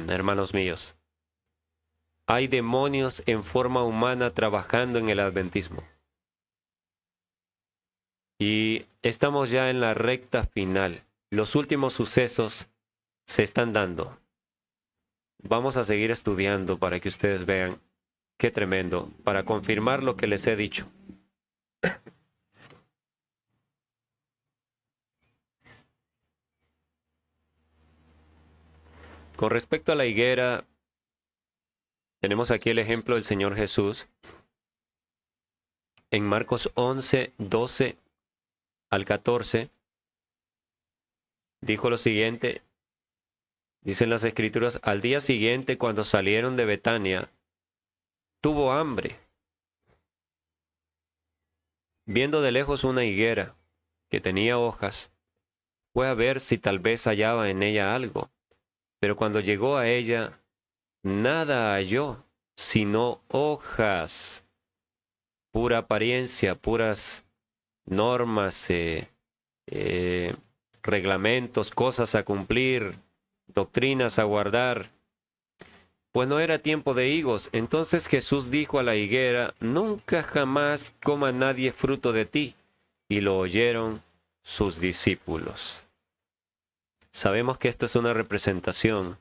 hermanos míos. Hay demonios en forma humana trabajando en el adventismo. Y estamos ya en la recta final. Los últimos sucesos se están dando. Vamos a seguir estudiando para que ustedes vean qué tremendo, para confirmar lo que les he dicho. Con respecto a la higuera, tenemos aquí el ejemplo del Señor Jesús. En Marcos 11, 12 al 14, dijo lo siguiente, dicen las Escrituras, al día siguiente cuando salieron de Betania, tuvo hambre. Viendo de lejos una higuera que tenía hojas, fue a ver si tal vez hallaba en ella algo, pero cuando llegó a ella, nada halló, sino hojas, pura apariencia, puras normas, reglamentos, cosas a cumplir, doctrinas a guardar, pues no era tiempo de higos. Entonces Jesús dijo a la higuera, nunca jamás coma nadie fruto de ti. Y lo oyeron sus discípulos. Sabemos que esto es una representación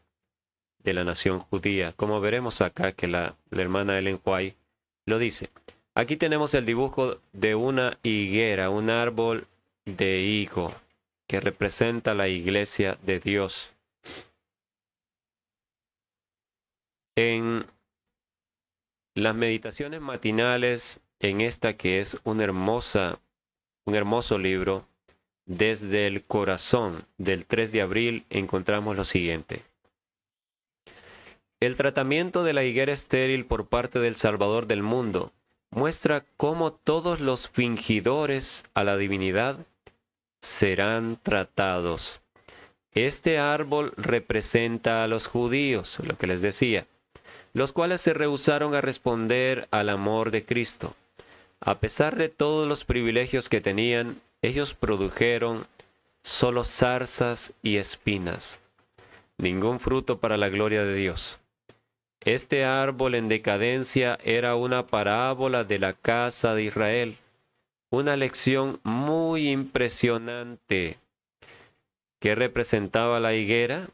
de la nación judía, como veremos acá que la hermana Ellen White lo dice. Aquí tenemos el dibujo de una higuera, un árbol de higo, que representa la iglesia de Dios. En las meditaciones matinales, en esta que es un hermoso libro, desde el corazón del 3 de abril, encontramos lo siguiente. El tratamiento de la higuera estéril por parte del Salvador del mundo muestra cómo todos los fingidores a la divinidad serán tratados. Este árbol representa a los judíos, lo que les decía, los cuales se rehusaron a responder al amor de Cristo. A pesar de todos los privilegios que tenían, ellos produjeron solo zarzas y espinas, ningún fruto para la gloria de Dios. Este árbol en decadencia era una parábola de la casa de Israel, una lección muy impresionante. ¿Qué representaba la higuera?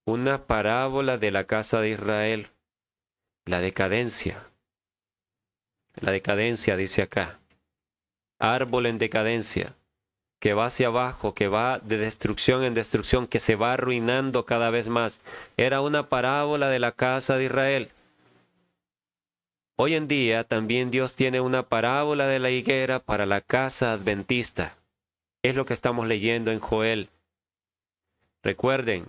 Una parábola de la casa de Israel, la decadencia. La decadencia, dice acá. Árbol en decadencia, que va hacia abajo, que va de destrucción en destrucción, que se va arruinando cada vez más. Era una parábola de la casa de Israel. Hoy en día también Dios tiene una parábola de la higuera para la casa adventista. Es lo que estamos leyendo en Joel. Recuerden,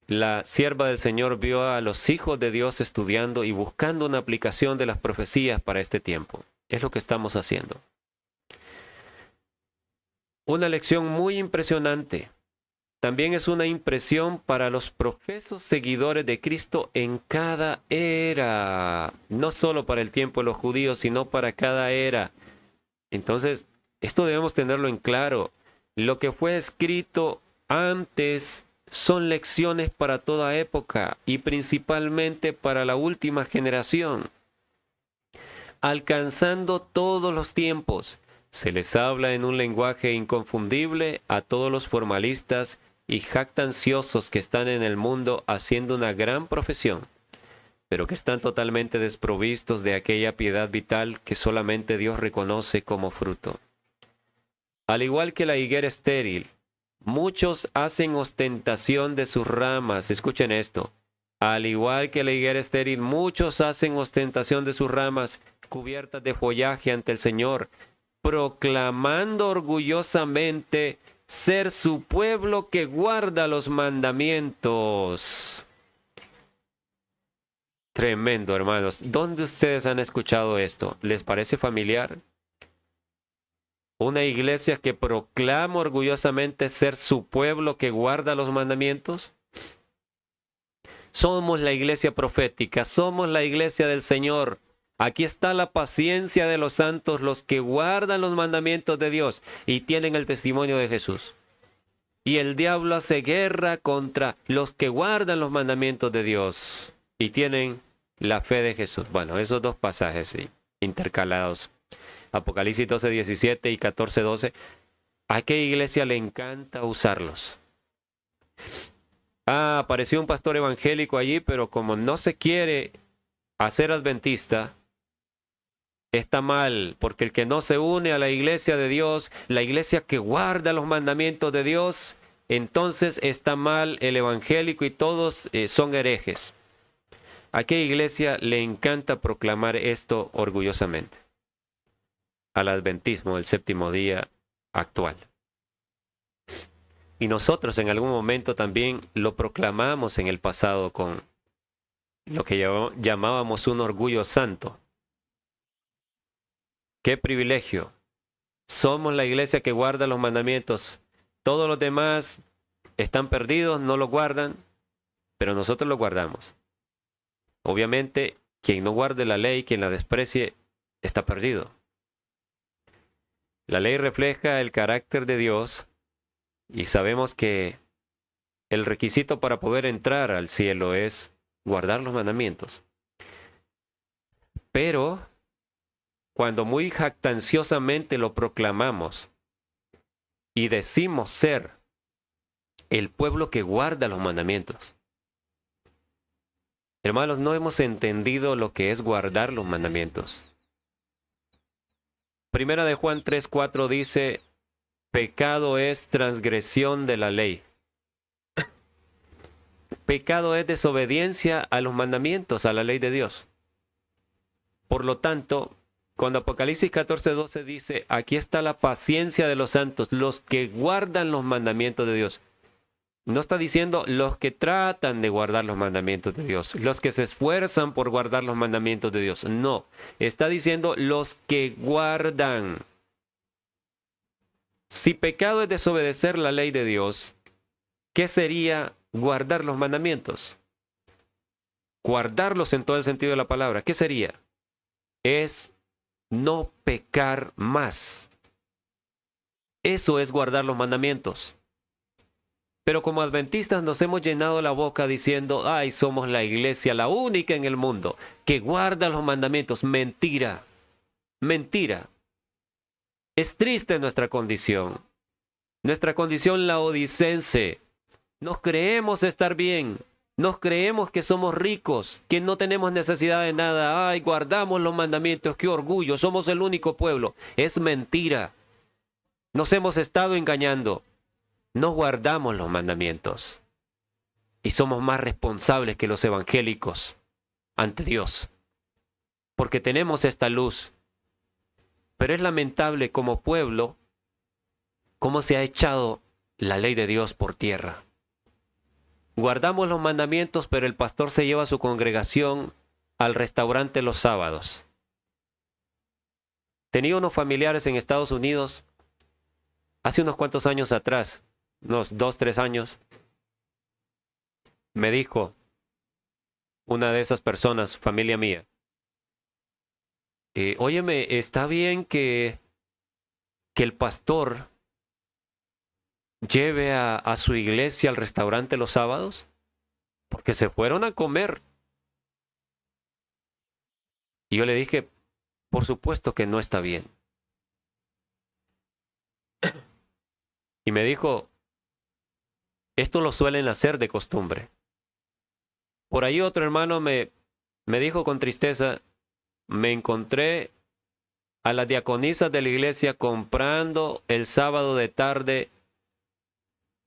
la sierva del Señor vio a los hijos de Dios estudiando y buscando una aplicación de las profecías para este tiempo. Es lo que estamos haciendo. Una lección muy impresionante. También es una impresión para los profesos seguidores de Cristo en cada era. No solo para el tiempo de los judíos, sino para cada era. Entonces, esto debemos tenerlo en claro. Lo que fue escrito antes son lecciones para toda época y principalmente para la última generación. Alcanzando todos los tiempos, se les habla en un lenguaje inconfundible a todos los formalistas y jactanciosos que están en el mundo haciendo una gran profesión, pero que están totalmente desprovistos de aquella piedad vital que solamente Dios reconoce como fruto. Al igual que la higuera estéril, muchos hacen ostentación de sus ramas. Escuchen esto. Al igual que la higuera estéril, muchos hacen ostentación de sus ramas cubiertas de follaje ante el Señor, proclamando orgullosamente ser su pueblo que guarda los mandamientos. Tremendo, hermanos. ¿Dónde ustedes han escuchado esto? ¿Les parece familiar? Una iglesia que proclama orgullosamente ser su pueblo que guarda los mandamientos. Somos la iglesia profética, somos la iglesia del Señor. Aquí está la paciencia de los santos, los que guardan los mandamientos de Dios y tienen el testimonio de Jesús. Y el diablo hace guerra contra los que guardan los mandamientos de Dios y tienen la fe de Jesús. Bueno, esos dos pasajes sí, intercalados. Apocalipsis 12:17 y 14:12. ¿A qué iglesia le encanta usarlos? Apareció un pastor evangélico allí, pero como no se quiere hacer adventista, está mal, porque el que no se une a la iglesia de Dios, la iglesia que guarda los mandamientos de Dios, entonces está mal el evangélico y todos son herejes. ¿A qué iglesia le encanta proclamar esto orgullosamente? Al adventismo del séptimo día actual. Y nosotros en algún momento también lo proclamamos en el pasado con lo que llamábamos un orgullo santo. ¡Qué privilegio! Somos la iglesia que guarda los mandamientos. Todos los demás están perdidos, no los guardan, pero nosotros los guardamos. Obviamente, quien no guarde la ley, quien la desprecie, está perdido. La ley refleja el carácter de Dios y sabemos que el requisito para poder entrar al cielo es guardar los mandamientos. Pero cuando muy jactanciosamente lo proclamamos y decimos ser el pueblo que guarda los mandamientos, hermanos, no hemos entendido lo que es guardar los mandamientos. Primera de Juan 3:4 dice, pecado es transgresión de la ley. Pecado es desobediencia a los mandamientos, a la ley de Dios. Por lo tanto, cuando Apocalipsis 14:12 dice, aquí está la paciencia de los santos, los que guardan los mandamientos de Dios. No está diciendo los que tratan de guardar los mandamientos de Dios, los que se esfuerzan por guardar los mandamientos de Dios. No, está diciendo los que guardan. Si pecado es desobedecer la ley de Dios, ¿qué sería guardar los mandamientos? Guardarlos en todo el sentido de la palabra. ¿Qué sería? Es no pecar más. Eso es guardar los mandamientos. Pero como adventistas nos hemos llenado la boca diciendo, ay, somos la iglesia, la única en el mundo que guarda los mandamientos. Mentira. Mentira. Es triste nuestra condición laodicense. Nos creemos estar bien, nos creemos que somos ricos, que no tenemos necesidad de nada. Ay, guardamos los mandamientos, qué orgullo, somos el único pueblo. Es mentira. Nos hemos estado engañando. No guardamos los mandamientos. Y somos más responsables que los evangélicos ante Dios. Porque tenemos esta luz. Pero es lamentable como pueblo cómo se ha echado la ley de Dios por tierra. Guardamos los mandamientos, pero el pastor se lleva a su congregación al restaurante los sábados. Tenía unos familiares en Estados Unidos hace unos cuantos años atrás, unos 2, 3 años. Me dijo una de esas personas, familia mía, óyeme, ¿está bien que el pastor lleve a su iglesia al restaurante los sábados? Porque se fueron a comer. Y yo le dije, por supuesto que no está bien. Y me dijo, esto lo suelen hacer de costumbre. Por ahí otro hermano me dijo con tristeza, me encontré a las diaconisas de la iglesia comprando el sábado de tarde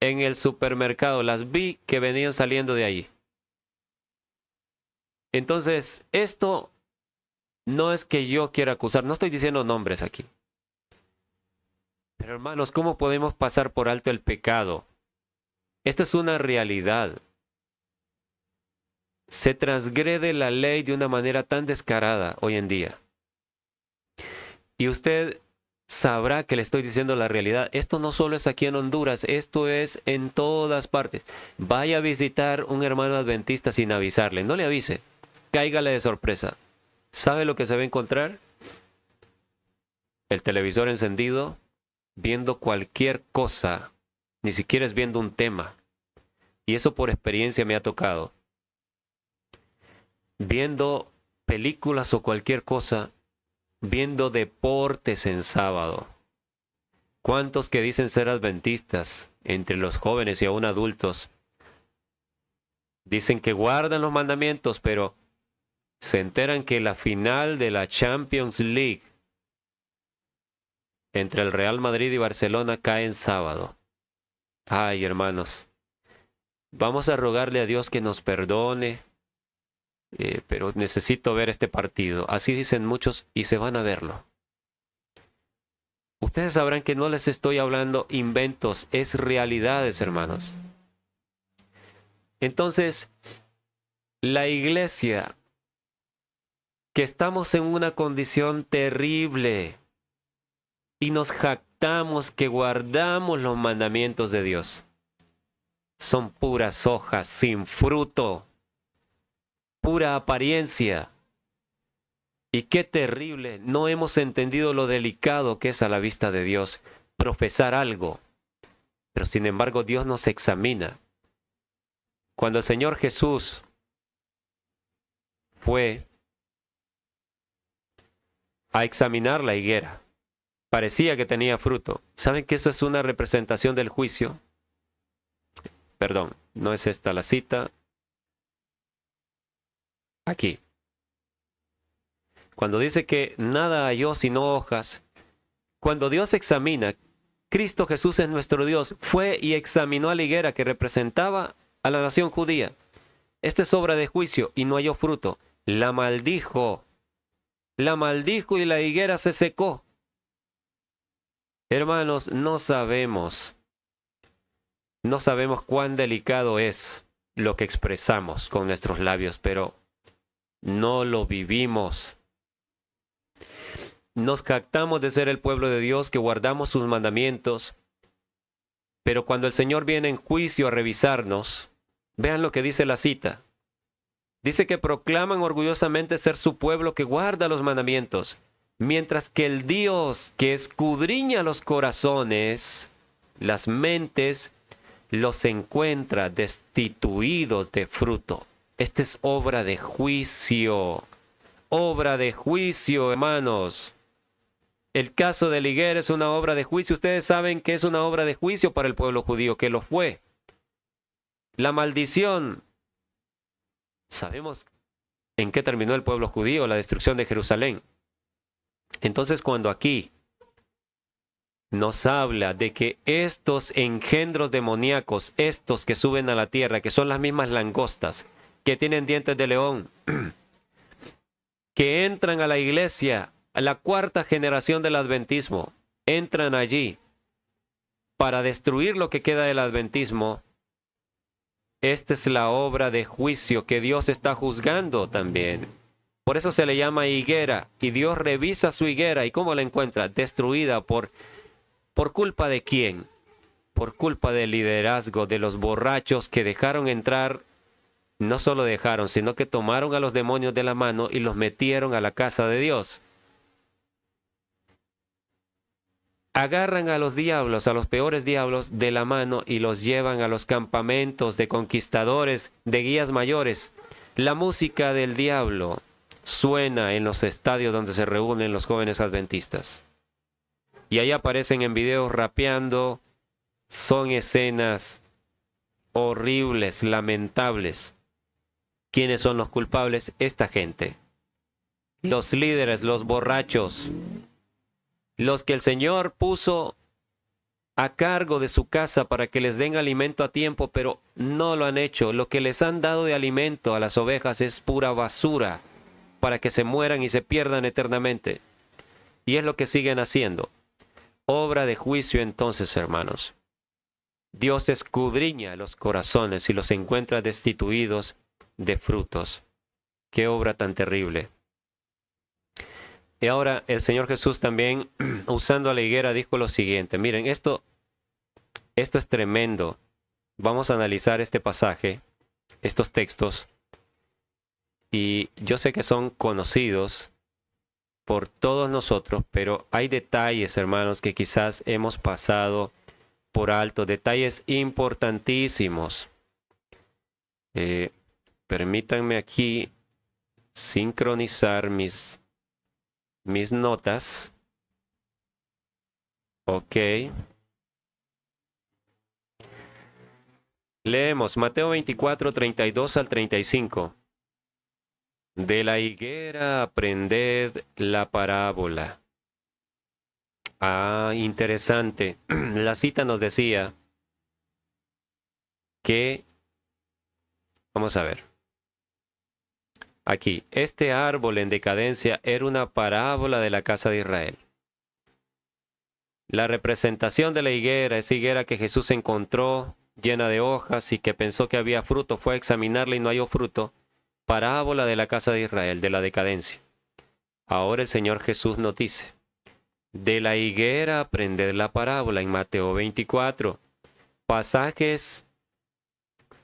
en el supermercado. Las vi que venían saliendo de allí. Entonces, esto no es que yo quiera acusar, no estoy diciendo nombres aquí. Pero hermanos, ¿cómo podemos pasar por alto el pecado? Esto es una realidad. Se transgrede la ley de una manera tan descarada hoy en día. Y usted sabrá que le estoy diciendo la realidad. Esto no solo es aquí en Honduras, esto es en todas partes. Vaya a visitar un hermano adventista sin avisarle. No le avise. Cáigale de sorpresa. ¿Sabe lo que se va a encontrar? El televisor encendido, viendo cualquier cosa. Ni siquiera es viendo un tema. Y eso por experiencia me ha tocado. Viendo películas o cualquier cosa, viendo deportes en sábado. ¿Cuántos que dicen ser adventistas, entre los jóvenes y aún adultos, dicen que guardan los mandamientos, pero se enteran que la final de la Champions League entre el Real Madrid y Barcelona cae en sábado? Ay, hermanos, vamos a rogarle a Dios que nos perdone, pero necesito ver este partido. Así dicen muchos y se van a verlo. Ustedes sabrán que no les estoy hablando inventos, es realidades, hermanos. Entonces, la iglesia, que estamos en una condición terrible y nos jactamos que guardamos los mandamientos de Dios, son puras hojas sin fruto, pura apariencia. Y qué terrible, no hemos entendido lo delicado que es a la vista de Dios profesar algo, pero sin embargo Dios nos examina Cuando el Señor Jesús fue a examinar la higuera, parecía que tenía fruto. ¿Saben que eso es una representación del juicio? Perdón, no es esta la cita. Aquí. Cuando dice que nada halló sino hojas, cuando Dios examina, Cristo Jesús es nuestro Dios, fue y examinó a la higuera que representaba a la nación judía. Esta es obra de juicio y no halló fruto. La maldijo y la higuera se secó. Hermanos, no sabemos cuán delicado es lo que expresamos con nuestros labios, pero no lo vivimos. Nos jactamos de ser el pueblo de Dios, que guardamos sus mandamientos, pero cuando el Señor viene en juicio a revisarnos, vean lo que dice la cita. Dice que proclaman orgullosamente ser su pueblo que guarda los mandamientos, mientras que el Dios que escudriña los corazones, las mentes, los encuentra destituidos de fruto. Esta es obra de juicio, hermanos. El caso de la higuera es una obra de juicio. Ustedes saben que es una obra de juicio para el pueblo judío, que lo fue. La maldición. Sabemos en qué terminó el pueblo judío, la destrucción de Jerusalén. Entonces, cuando aquí nos habla de que estos engendros demoníacos, estos que suben a la tierra, que son las mismas langostas, que tienen dientes de león, que entran a la iglesia, a la cuarta generación del adventismo, entran allí para destruir lo que queda del adventismo. Esta es la obra de juicio que Dios está juzgando también. Por eso se le llama higuera, y Dios revisa su higuera. ¿Y cómo la encuentra? Destruida. ¿Por culpa de quién? Por culpa del liderazgo de los borrachos que dejaron entrar. No solo dejaron, sino que tomaron a los demonios de la mano y los metieron a la casa de Dios. Agarran a los diablos, a los peores diablos, de la mano y los llevan a los campamentos de conquistadores, de guías mayores. La música del diablo suena en los estadios donde se reúnen los jóvenes adventistas. Y ahí aparecen en videos rapeando. Son escenas horribles, lamentables. ¿Quiénes son los culpables? Esta gente. Los líderes, los borrachos. Los que el Señor puso a cargo de su casa para que les den alimento a tiempo, pero no lo han hecho. Lo que les han dado de alimento a las ovejas es pura basura para que se mueran y se pierdan eternamente. Y es lo que siguen haciendo. Obra de juicio entonces, hermanos. Dios escudriña los corazones y los encuentra destituidos de frutos. ¡Qué obra tan terrible! Y ahora el Señor Jesús también, usando a la higuera, dijo lo siguiente. Miren, esto es tremendo. Vamos a analizar este pasaje, estos textos. Y yo sé que son conocidos por todos nosotros, pero hay detalles, hermanos, que quizás hemos pasado por alto. Detalles importantísimos. Permítanme aquí sincronizar mis notas. Ok. Leemos Mateo 24, 32 al 35. De la higuera aprended la parábola. Interesante. La cita nos decía que, vamos a ver. Aquí, este árbol en decadencia era una parábola de la casa de Israel. La representación de la higuera, esa higuera que Jesús encontró llena de hojas y que pensó que había fruto, fue a examinarla y no halló fruto. Parábola de la casa de Israel, de la decadencia. Ahora el Señor Jesús nos dice, de la higuera aprended la parábola en Mateo 24. Pasajes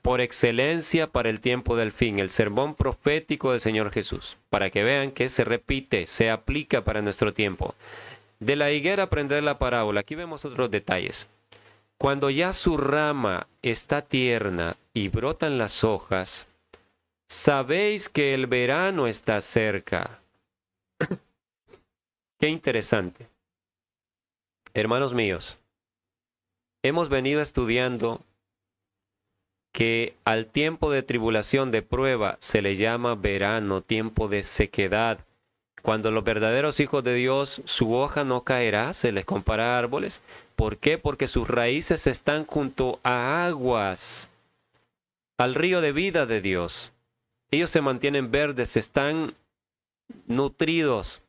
por excelencia para el tiempo del fin, el sermón profético del Señor Jesús, para que vean que se repite, se aplica para nuestro tiempo. De la higuera aprended la parábola. Aquí vemos otros detalles. Cuando ya su rama está tierna y brotan las hojas, sabéis que el verano está cerca. Qué interesante. Hermanos míos, hemos venido estudiando que al tiempo de tribulación, de prueba, se le llama verano, tiempo de sequedad. Cuando los verdaderos hijos de Dios, su hoja no caerá, se les compara a árboles. ¿Por qué? Porque sus raíces están junto a aguas, al río de vida de Dios. Ellos se mantienen verdes, están nutridos.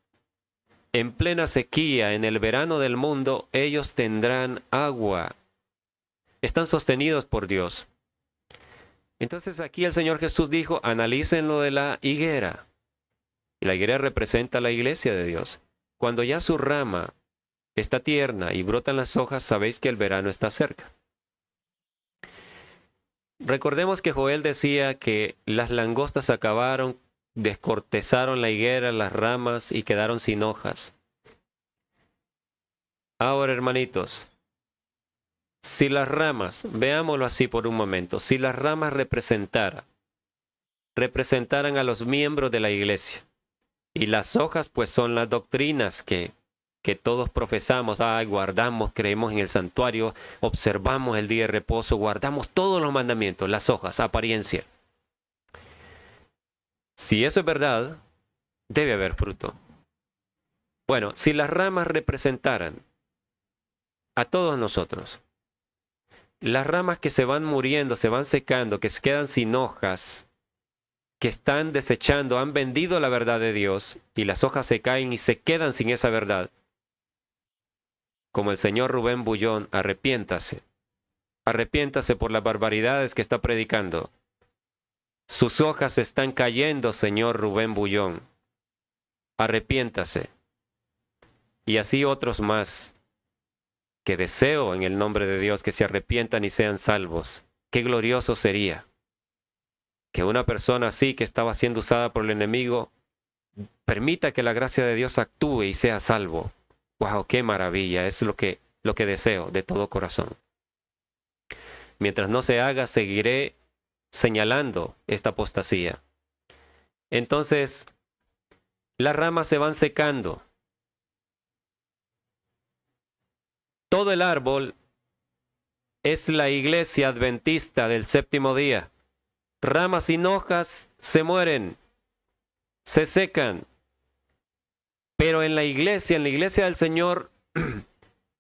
En plena sequía, en el verano del mundo, ellos tendrán agua. Están sostenidos por Dios. Entonces aquí el Señor Jesús dijo, analicen lo de la higuera. Y la higuera representa a la iglesia de Dios. Cuando ya su rama está tierna y brotan las hojas, sabéis que el verano está cerca. Recordemos que Joel decía que las langostas acabaron, descortezaron la higuera, las ramas y quedaron sin hojas. Ahora, hermanitos, si las ramas, veámoslo así por un momento, si las ramas representaran a los miembros de la iglesia, y las hojas pues son las doctrinas que todos profesamos, guardamos, creemos en el santuario, observamos el día de reposo, guardamos todos los mandamientos, las hojas, apariencia. Si eso es verdad, debe haber fruto. Bueno, si las ramas representaran a todos nosotros, las ramas que se van muriendo, se van secando, que se quedan sin hojas, que están desechando, han vendido la verdad de Dios y las hojas se caen y se quedan sin esa verdad. Como el señor Rubén Bullón, arrepiéntase. Arrepiéntase por las barbaridades que está predicando. Sus hojas están cayendo, señor Rubén Bullón. Arrepiéntase. Y así otros más, que deseo en el nombre de Dios que se arrepientan y sean salvos. Qué glorioso sería que una persona así que estaba siendo usada por el enemigo permita que la gracia de Dios actúe y sea salvo. ¡Wow! ¡Qué maravilla! Es lo que deseo de todo corazón. Mientras no se haga, seguiré señalando esta apostasía. Entonces, las ramas se van secando. Todo el árbol es la iglesia adventista del séptimo día. Ramas sin hojas se mueren, se secan. Pero en la iglesia del Señor,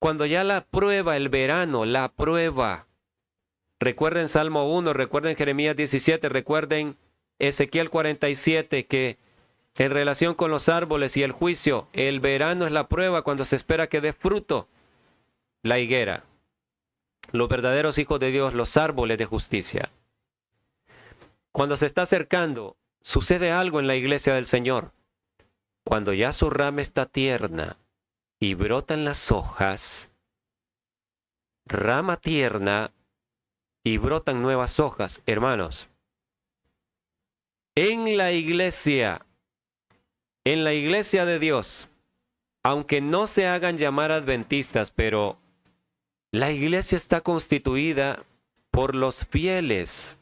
cuando ya la prueba, el verano, la prueba. Recuerden Salmo 1, recuerden Jeremías 17, recuerden Ezequiel 47, que en relación con los árboles y el juicio, el verano es la prueba cuando se espera que dé fruto la higuera. Los verdaderos hijos de Dios, los árboles de justicia. Cuando se está acercando, sucede algo en la iglesia del Señor. Cuando ya su rama está tierna y brotan las hojas, rama tierna y brotan nuevas hojas, hermanos. En la iglesia de Dios, aunque no se hagan llamar adventistas, pero la iglesia está constituida por los fieles.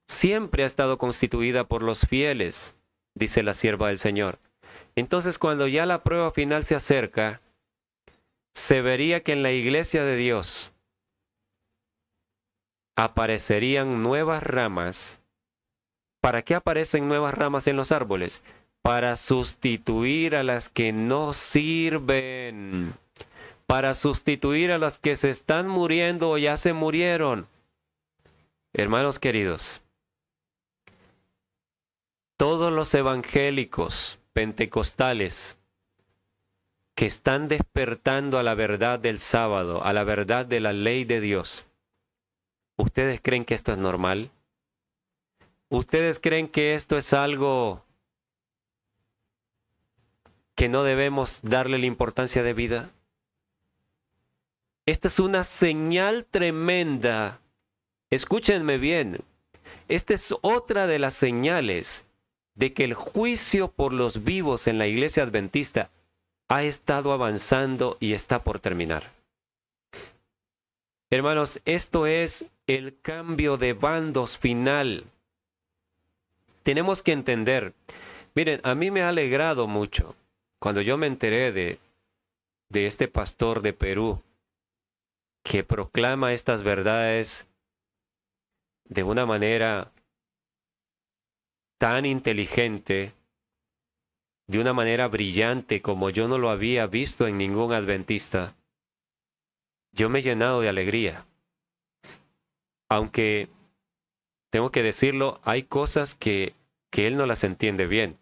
Siempre ha estado constituida por los fieles, dice la sierva del Señor. Entonces, cuando ya la prueba final se acerca, se vería que en la iglesia de Dios aparecerían nuevas ramas. ¿Para qué aparecen nuevas ramas en los árboles? Para sustituir a las que no sirven. Para sustituir a las que se están muriendo o ya se murieron. Hermanos queridos, todos los evangélicos pentecostales que están despertando a la verdad del sábado, a la verdad de la ley de Dios, ¿ustedes creen que esto es normal? ¿Ustedes creen que esto es algo que no debemos darle la importancia de vida? Esta es una señal tremenda. Escúchenme bien. Esta es otra de las señales de que el juicio por los vivos en la iglesia adventista ha estado avanzando y está por terminar. Hermanos, esto es el cambio de bandos final. Tenemos que entender. Miren, a mí me ha alegrado mucho cuando yo me enteré de este pastor de Perú que proclama estas verdades de una manera tan inteligente, de una manera brillante como yo no lo había visto en ningún adventista. Yo me he llenado de alegría. Aunque, tengo que decirlo, hay cosas que él no las entiende bien,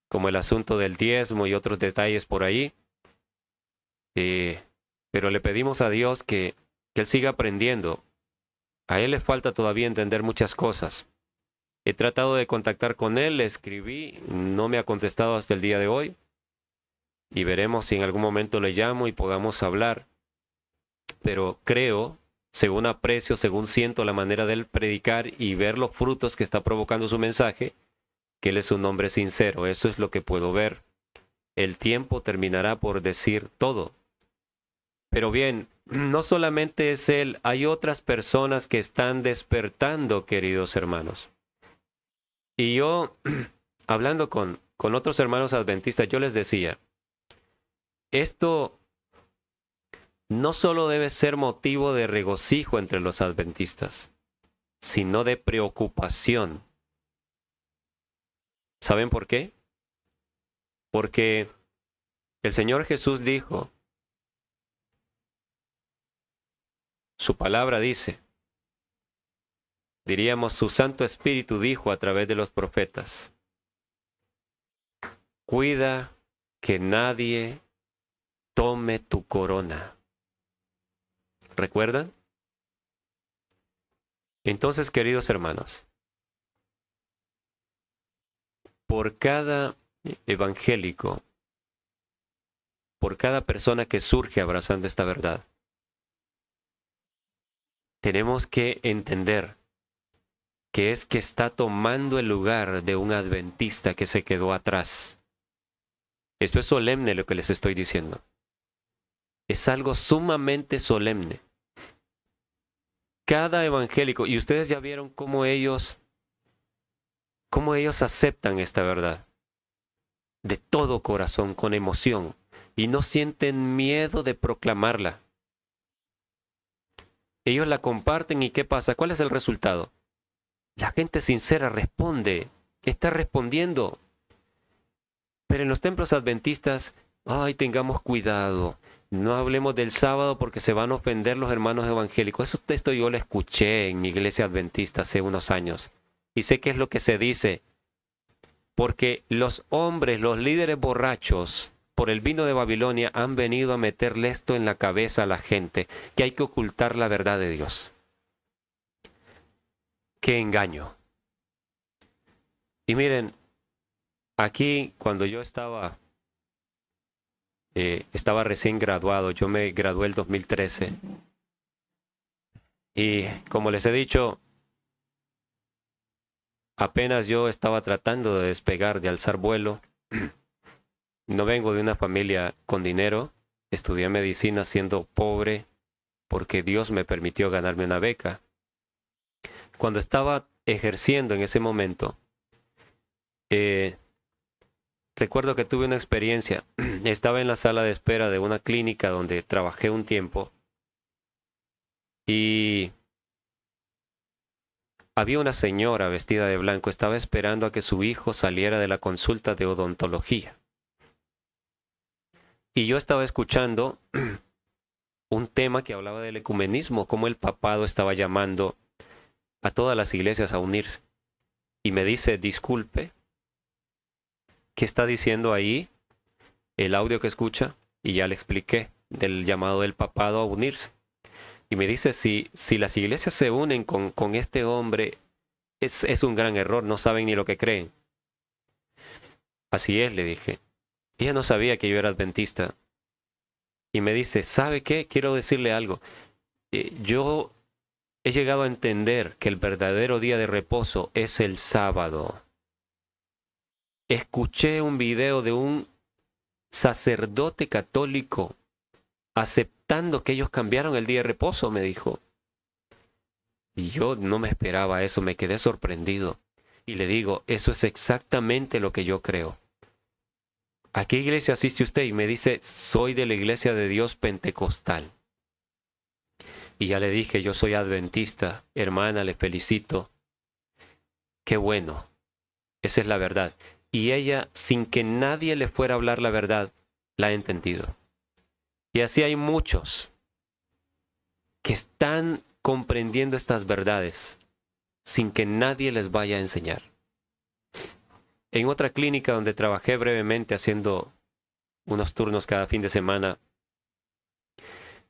como el asunto del diezmo y otros detalles por ahí. Pero le pedimos a Dios que él siga aprendiendo. A él le falta todavía entender muchas cosas. He tratado de contactar con él, le escribí, no me ha contestado hasta el día de hoy. Y veremos si en algún momento le llamo y podamos hablar. Pero creo, según aprecio, según siento la manera de él predicar y ver los frutos que está provocando su mensaje, que él es un hombre sincero. Eso es lo que puedo ver. El tiempo terminará por decir todo. Pero bien, no solamente es él, hay otras personas que están despertando, queridos hermanos. Y yo, hablando con otros hermanos adventistas, yo les decía, esto no solo debe ser motivo de regocijo entre los adventistas, sino de preocupación. ¿Saben por qué? Porque el Señor Jesús dijo, su palabra dice, diríamos, su Santo Espíritu dijo a través de los profetas, cuida que nadie tome tu corona. ¿Recuerdan? Entonces, queridos hermanos, por cada evangélico, por cada persona que surge abrazando esta verdad, tenemos que entender que es que está tomando el lugar de un adventista que se quedó atrás. Esto es solemne lo que les estoy diciendo. Es algo sumamente solemne. Cada evangélico, y ustedes ya vieron cómo ellos aceptan esta verdad. De todo corazón, con emoción, y no sienten miedo de proclamarla. Ellos la comparten y ¿qué pasa? ¿Cuál es el resultado? La gente sincera responde, está respondiendo. Pero en los templos adventistas, ay, tengamos cuidado. No hablemos del sábado porque se van a ofender los hermanos evangélicos. Eso texto yo lo escuché en mi iglesia adventista hace unos años. Y sé qué es lo que se dice. Porque los hombres, los líderes borrachos, por el vino de Babilonia, han venido a meterle esto en la cabeza a la gente, que hay que ocultar la verdad de Dios. ¡Qué engaño! Y miren, aquí cuando yo estaba recién graduado, yo me gradué el 2013. Y como les he dicho, apenas yo estaba tratando de despegar, de alzar vuelo. No vengo de una familia con dinero. Estudié medicina siendo pobre porque Dios me permitió ganarme una beca. Cuando estaba ejerciendo en ese momento, recuerdo que tuve una experiencia. Estaba en la sala de espera de una clínica donde trabajé un tiempo y había una señora vestida de blanco, estaba esperando a que su hijo saliera de la consulta de odontología. Y yo estaba escuchando un tema que hablaba del ecumenismo, cómo el papado estaba llamando a todas las iglesias a unirse. Y me dice, disculpe, ¿qué está diciendo ahí el audio que escucha? Y ya le expliqué del llamado del papado a unirse. Y me dice, si las iglesias se unen con este hombre, es un gran error, no saben ni lo que creen. Así es, le dije. Ella no sabía que yo era adventista. Y me dice, ¿sabe qué? Quiero decirle algo. Yo he llegado a entender que el verdadero día de reposo es el sábado. Escuché un video de un sacerdote católico aceptando que ellos cambiaron el día de reposo, me dijo. Y yo no me esperaba eso, me quedé sorprendido. Y le digo, eso es exactamente lo que yo creo. ¿A qué iglesia asiste usted? Y me dice, soy de la Iglesia de Dios Pentecostal. Y ya le dije, yo soy adventista. Hermana, le felicito. Qué bueno. Esa es la verdad. Y ella, sin que nadie le fuera a hablar la verdad, la ha entendido. Y así hay muchos que están comprendiendo estas verdades sin que nadie les vaya a enseñar. En otra clínica donde trabajé brevemente haciendo unos turnos cada fin de semana,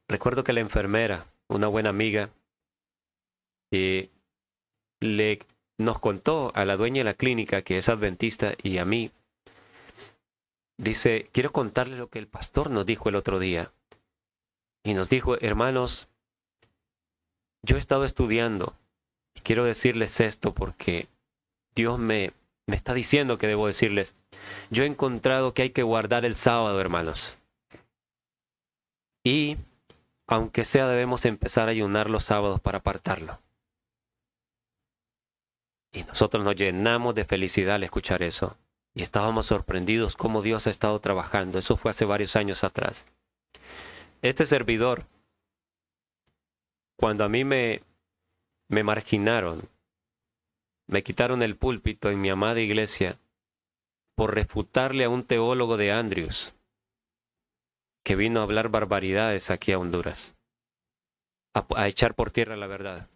recuerdo que la enfermera, una buena amiga, nos contó a la dueña de la clínica, que es adventista, y a mí, dice, quiero contarles lo que el pastor nos dijo el otro día. Y nos dijo, hermanos, yo he estado estudiando y quiero decirles esto porque Dios me está diciendo que debo decirles. Yo he encontrado que hay que guardar el sábado, hermanos. Y, aunque sea, debemos empezar a ayunar los sábados para apartarlo. Y nosotros nos llenamos de felicidad al escuchar eso. Y estábamos sorprendidos cómo Dios ha estado trabajando. Eso fue hace varios años atrás. Este servidor, cuando a mí me marginaron, me quitaron el púlpito en mi amada iglesia por refutarle a un teólogo de Andrews que vino a hablar barbaridades aquí a Honduras, a echar por tierra la verdad.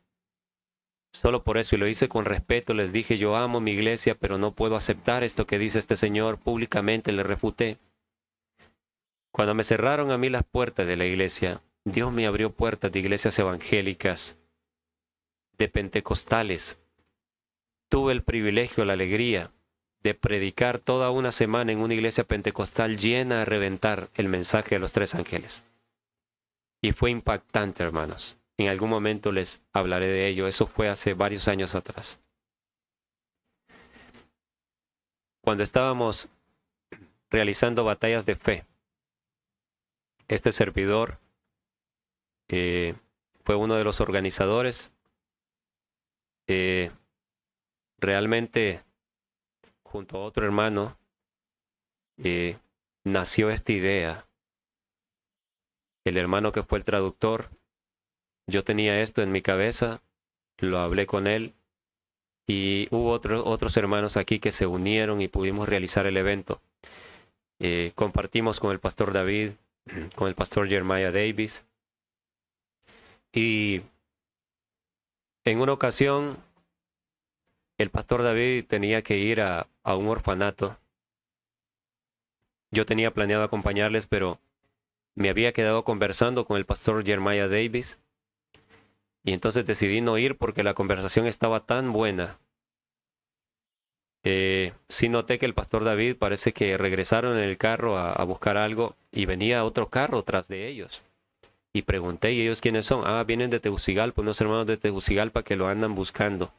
Solo por eso, y lo hice con respeto, les dije, yo amo mi iglesia, pero no puedo aceptar esto que dice este señor. Públicamente le refuté. Cuando me cerraron a mí las puertas de la iglesia, Dios me abrió puertas de iglesias evangélicas, de pentecostales. Tuve el privilegio, la alegría de predicar toda una semana en una iglesia pentecostal llena a reventar el mensaje de los tres ángeles. Y fue impactante, hermanos. En algún momento les hablaré de ello. Eso fue hace varios años atrás. Cuando estábamos realizando batallas de fe, este servidor fue uno de los organizadores. Realmente, junto a otro hermano, nació esta idea. El hermano que fue el traductor, yo tenía esto en mi cabeza, lo hablé con él, y hubo otros hermanos aquí que se unieron y pudimos realizar el evento. Compartimos con el pastor David, con el pastor Jeremiah Davis, y en una ocasión el pastor David tenía que ir a un orfanato. Yo tenía planeado acompañarles, pero me había quedado conversando con el pastor Jeremiah Davis, y entonces decidí no ir porque la conversación estaba tan buena. Sí noté que el pastor David parece que regresaron en el carro a buscar algo y venía otro carro tras de ellos. Y pregunté, ¿y ellos quiénes son? Ah, vienen de Tegucigalpa, unos hermanos de Tegucigalpa que lo andan buscando.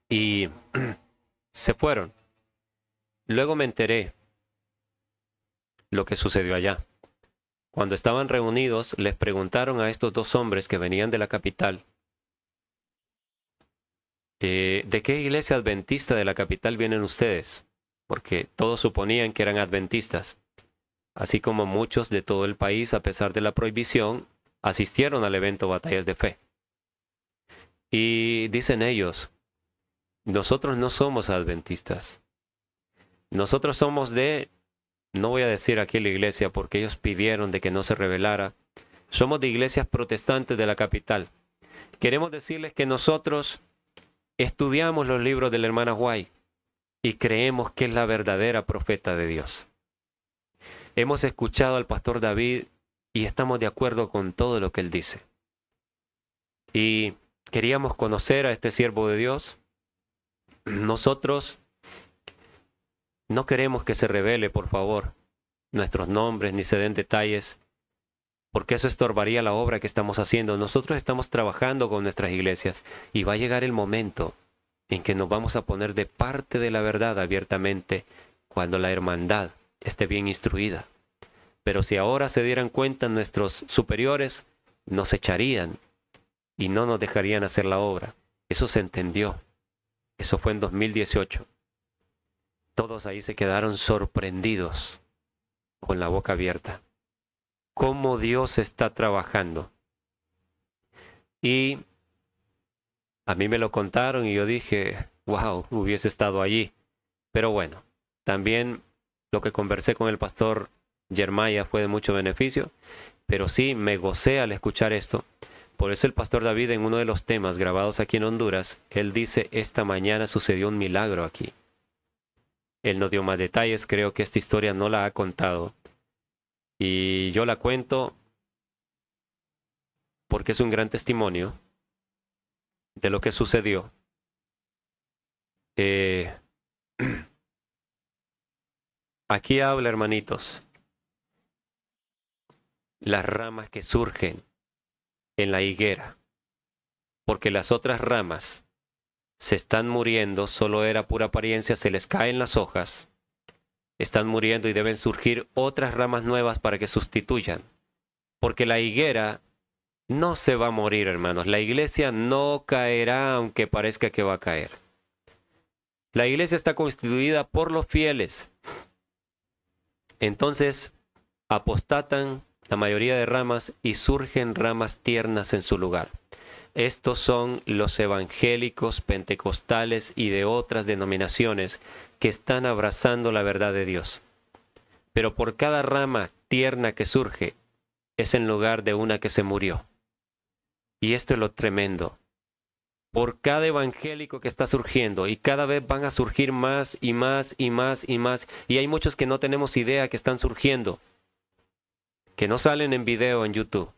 Y se fueron. Luego me enteré lo que sucedió allá. Cuando estaban reunidos, les preguntaron a estos dos hombres que venían de la capital, ¿de qué iglesia adventista de la capital vienen ustedes? Porque todos suponían que eran adventistas, así como muchos de todo el país, a pesar de la prohibición, asistieron al evento Batallas de Fe. Y dicen ellos, nosotros no somos adventistas. Nosotros somos no voy a decir aquí la iglesia porque ellos pidieron de que no se revelara, somos de iglesias protestantes de la capital. Queremos decirles que nosotros estudiamos los libros de la hermana White y creemos que es la verdadera profeta de Dios. Hemos escuchado al pastor David y estamos de acuerdo con todo lo que él dice. Y queríamos conocer a este siervo de Dios. Nosotros no queremos que se revele, por favor, nuestros nombres ni se den detalles, porque eso estorbaría la obra que estamos haciendo. Nosotros estamos trabajando con nuestras iglesias y va a llegar el momento en que nos vamos a poner de parte de la verdad abiertamente cuando la hermandad esté bien instruida. Pero si ahora se dieran cuenta nuestros superiores, nos echarían y no nos dejarían hacer la obra. Eso se entendió. Eso fue en 2018. Todos ahí se quedaron sorprendidos, con la boca abierta. Cómo Dios está trabajando. Y a mí me lo contaron y yo dije, wow, hubiese estado allí. Pero bueno, también lo que conversé con el pastor Jeremiah fue de mucho beneficio, pero sí me gocé al escuchar esto. Por eso el pastor David, en uno de los temas grabados aquí en Honduras, él dice, esta mañana sucedió un milagro aquí. Él no dio más detalles, creo que esta historia no la ha contado. Y yo la cuento porque es un gran testimonio de lo que sucedió. Aquí habla, hermanitos, las ramas que surgen en la higuera, porque las otras ramas se están muriendo, solo era pura apariencia, se les caen las hojas, están muriendo y deben surgir otras ramas nuevas para que sustituyan, porque la higuera no se va a morir, hermanos, la iglesia no caerá aunque parezca que va a caer. La iglesia está constituida por los fieles. Entonces, apostatan la mayoría de ramas y surgen ramas tiernas en su lugar. Estos son los evangélicos, pentecostales y de otras denominaciones que están abrazando la verdad de Dios. Pero por cada rama tierna que surge, es en lugar de una que se murió. Y esto es lo tremendo. Por cada evangélico que está surgiendo, y cada vez van a surgir más y más y más y más, y hay muchos que no tenemos idea que están surgiendo, que no salen en video en YouTube,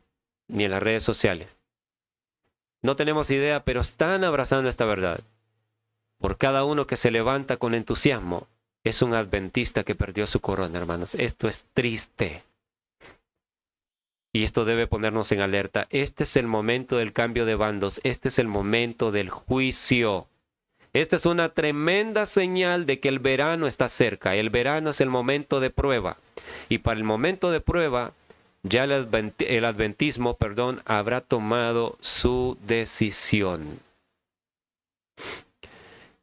ni en las redes sociales. No tenemos idea, pero están abrazando esta verdad. Por cada uno que se levanta con entusiasmo, es un adventista que perdió su corona, hermanos. Esto es triste. Y esto debe ponernos en alerta. Este es el momento del cambio de bandos. Este es el momento del juicio. Esta es una tremenda señal de que el verano está cerca. El verano es el momento de prueba. Y para el momento de prueba, ya el adventismo, habrá tomado su decisión.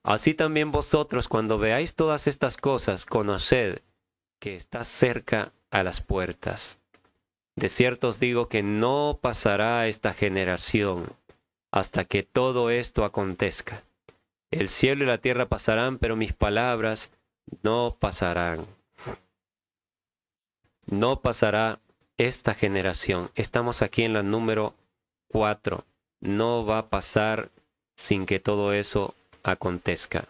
Así también vosotros, cuando veáis todas estas cosas, conoced que está cerca a las puertas. De cierto os digo que no pasará esta generación hasta que todo esto acontezca. El cielo y la tierra pasarán, pero mis palabras no pasarán. No pasará esta generación. Estamos aquí en la número 4. No va a pasar sin que todo eso acontezca.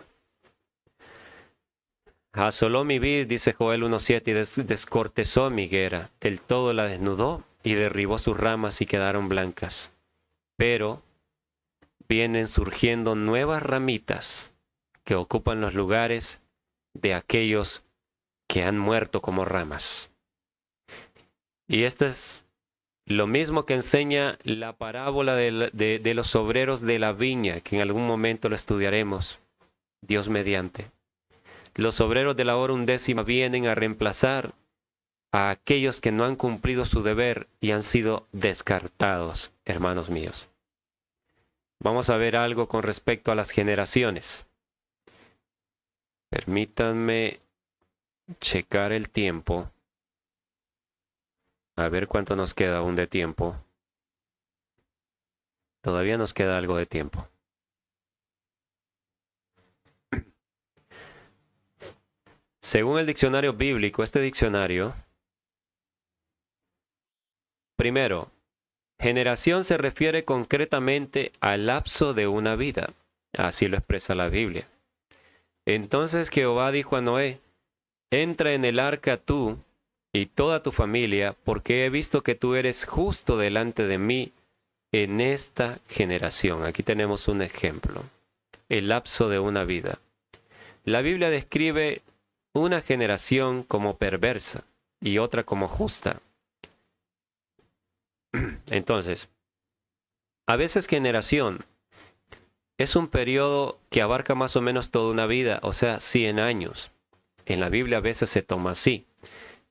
Asoló mi vid, dice Joel 1:7, y descortezó mi higuera, del todo la desnudó y derribó sus ramas y quedaron blancas. Pero vienen surgiendo nuevas ramitas que ocupan los lugares de aquellos que han muerto como ramas. Y esto es lo mismo que enseña la parábola de los obreros de la viña, que en algún momento lo estudiaremos, Dios mediante. Los obreros de la hora undécima vienen a reemplazar a aquellos que no han cumplido su deber y han sido descartados, hermanos míos. Vamos a ver algo con respecto a las generaciones. Permítanme checar el tiempo. A ver cuánto nos queda aún de tiempo. Todavía nos queda algo de tiempo. Según el diccionario bíblico, este diccionario, primero, generación se refiere concretamente al lapso de una vida. Así lo expresa la Biblia. Entonces Jehová dijo a Noé, entra en el arca tú y toda tu familia, porque he visto que tú eres justo delante de mí en esta generación. Aquí tenemos un ejemplo, el lapso de una vida. La Biblia describe una generación como perversa y otra como justa. Entonces, a veces generación es un periodo que abarca más o menos toda una vida, o sea, 100 años. En la Biblia a veces se toma así.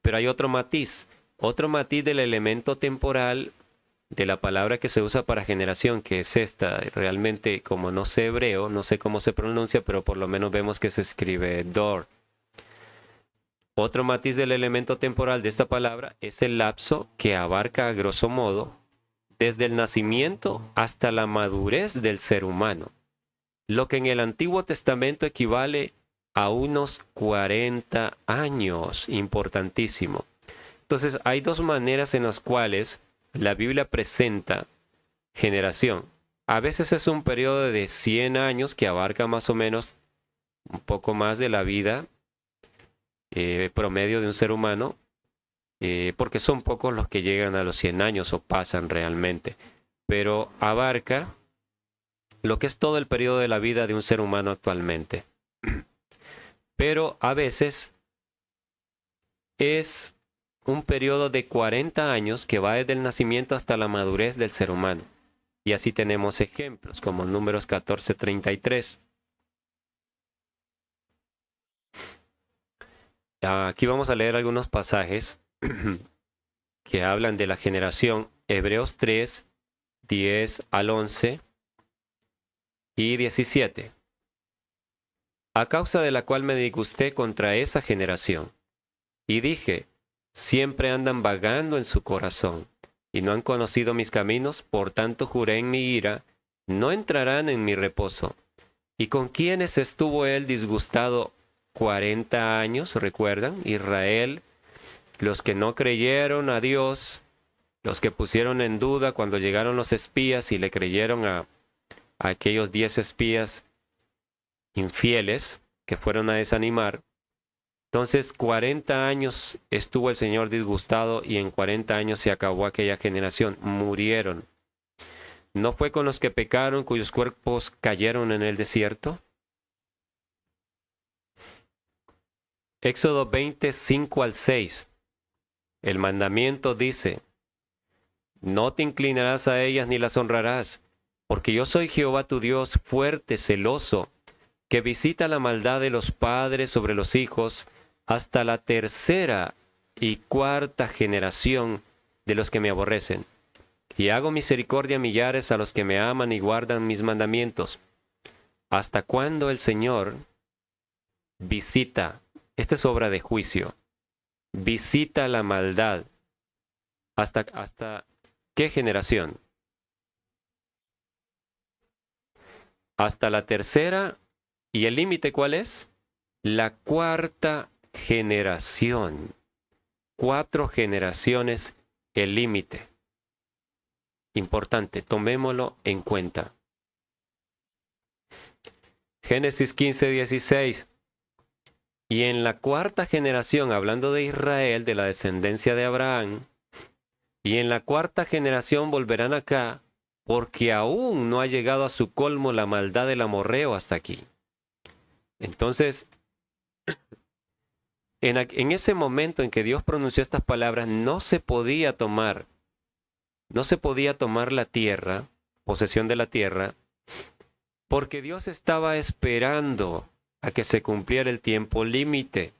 Pero hay otro matiz. Otro matiz del elemento temporal de la palabra que se usa para generación, que es esta, realmente como no sé hebreo, no sé cómo se pronuncia, pero por lo menos vemos que se escribe dor. Otro matiz del elemento temporal de esta palabra es el lapso que abarca a grosso modo desde el nacimiento hasta la madurez del ser humano, lo que en el Antiguo Testamento equivale a unos 40 años, importantísimo. Entonces hay dos maneras en las cuales la Biblia presenta generación. A veces es un periodo de 100 años que abarca más o menos un poco más de la vida promedio de un ser humano, porque son pocos los que llegan a los 100 años o pasan realmente, pero abarca lo que es todo el periodo de la vida de un ser humano actualmente. Pero a veces es un periodo de 40 años que va desde el nacimiento hasta la madurez del ser humano. Y así tenemos ejemplos como Números 14:33. Aquí vamos a leer algunos pasajes que hablan de la generación. Hebreos 3, 10 al 11 y 17. A causa de la cual me disgusté contra esa generación, y dije, siempre andan vagando en su corazón, y no han conocido mis caminos, por tanto juré en mi ira, no entrarán en mi reposo. ¿Y con quiénes estuvo él disgustado 40 años? ¿Recuerdan? Israel, los que no creyeron a Dios, los que pusieron en duda cuando llegaron los espías y le creyeron a aquellos 10 espías infieles que fueron a desanimar. Entonces 40 años estuvo el Señor disgustado y en 40 años se acabó aquella generación. Murieron. ¿No fue con los que pecaron cuyos cuerpos cayeron en el desierto? Éxodo 20, 5 al 6. El mandamiento dice, no te inclinarás a ellas ni las honrarás, porque yo soy Jehová tu Dios fuerte, celoso, que visita la maldad de los padres sobre los hijos hasta la tercera y cuarta generación de los que me aborrecen. Y hago misericordia a millares a los que me aman y guardan mis mandamientos. ¿Hasta cuándo el Señor visita? Esta es obra de juicio. Visita la maldad. ¿Hasta qué generación? Hasta la tercera. ¿Y el límite cuál es? La cuarta generación. 4 generaciones el límite. Importante, tomémoslo en cuenta. Génesis 15, 16. Y en la cuarta generación, hablando de Israel, de la descendencia de Abraham, y en la cuarta generación volverán acá, porque aún no ha llegado a su colmo la maldad del amorreo hasta aquí. Entonces, en ese momento en que Dios pronunció estas palabras, no se podía tomar la tierra, posesión de la tierra, porque Dios estaba esperando a que se cumpliera el tiempo límite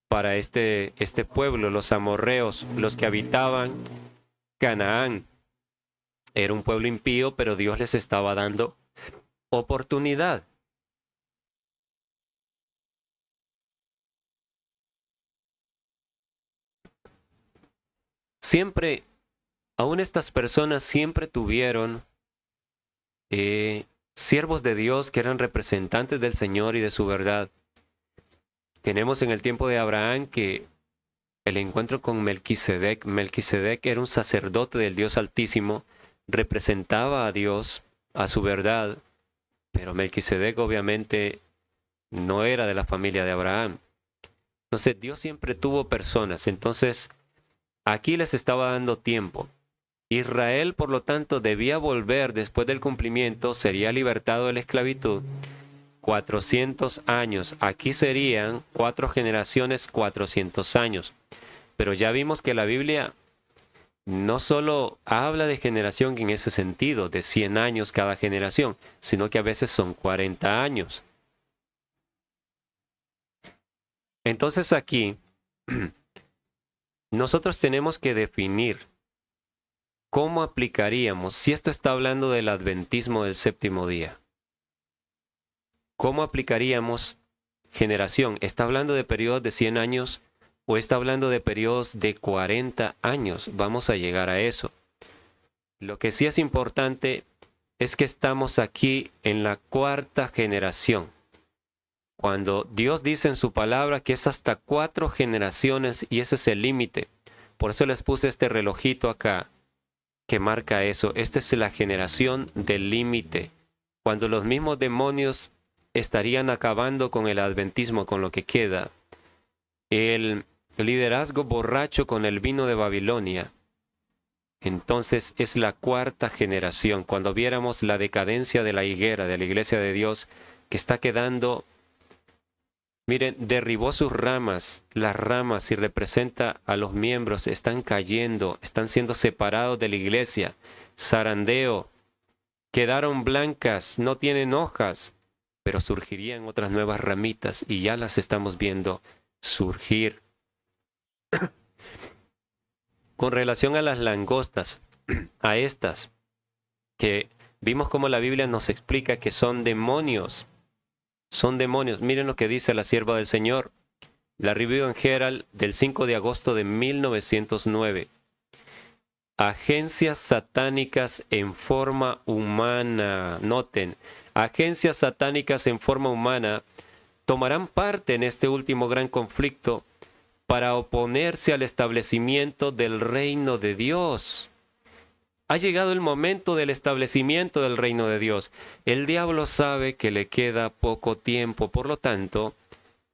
para este pueblo, los amorreos, los que habitaban Canaán. Era un pueblo impío, pero Dios les estaba dando oportunidad. Siempre, aún estas personas siempre tuvieron siervos de Dios que eran representantes del Señor y de su verdad. Tenemos en el tiempo de Abraham que el encuentro con Melquisedec. Melquisedec era un sacerdote del Dios Altísimo, representaba a Dios, a su verdad, pero Melquisedec obviamente no era de la familia de Abraham. Entonces Dios siempre tuvo personas. Entonces aquí les estaba dando tiempo. Israel, por lo tanto, debía volver después del cumplimiento, sería libertado de la esclavitud. 400 años. Aquí serían 4 generaciones, 400 años. Pero ya vimos que la Biblia no solo habla de generación en ese sentido, de 100 años cada generación, sino que a veces son 40 años. Entonces aquí nosotros tenemos que definir cómo aplicaríamos, si esto está hablando del adventismo del séptimo día, cómo aplicaríamos generación. ¿Está hablando de periodos de 100 años o está hablando de periodos de 40 años? Vamos a llegar a eso. Lo que sí es importante es que estamos aquí en la cuarta generación. Cuando Dios dice en su palabra que es hasta 4 generaciones y ese es el límite. Por eso les puse este relojito acá que marca eso. Esta es la generación del límite. Cuando los mismos demonios estarían acabando con el adventismo, con lo que queda. El liderazgo borracho con el vino de Babilonia. Entonces es la cuarta generación. Cuando viéramos la decadencia de la higuera, de la iglesia de Dios, que está quedando, miren, derribó sus ramas, las ramas, y representa a los miembros, están cayendo, están siendo separados de la iglesia. Zarandeo, quedaron blancas, no tienen hojas, pero surgirían otras nuevas ramitas y ya las estamos viendo surgir. Con relación a las langostas, a estas, que vimos como la Biblia nos explica que son demonios. Son demonios. Miren lo que dice la sierva del Señor. La Review and Herald del 5 de agosto de 1909. Agencias satánicas en forma humana. Noten, agencias satánicas en forma humana tomarán parte en este último gran conflicto para oponerse al establecimiento del reino de Dios. Ha llegado el momento del establecimiento del reino de Dios. El diablo sabe que le queda poco tiempo, por lo tanto,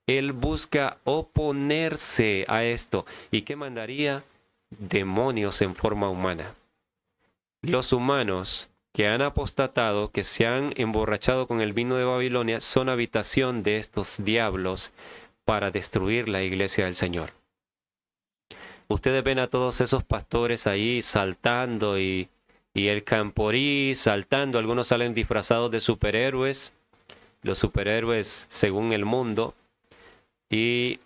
él busca oponerse a esto. ¿Y qué mandaría? Demonios en forma humana. Los humanos que han apostatado, que se han emborrachado con el vino de Babilonia, son habitación de estos diablos para destruir la iglesia del Señor. Ustedes ven a todos esos pastores ahí saltando y el camporí saltando. Algunos salen disfrazados de superhéroes, los superhéroes según el mundo, y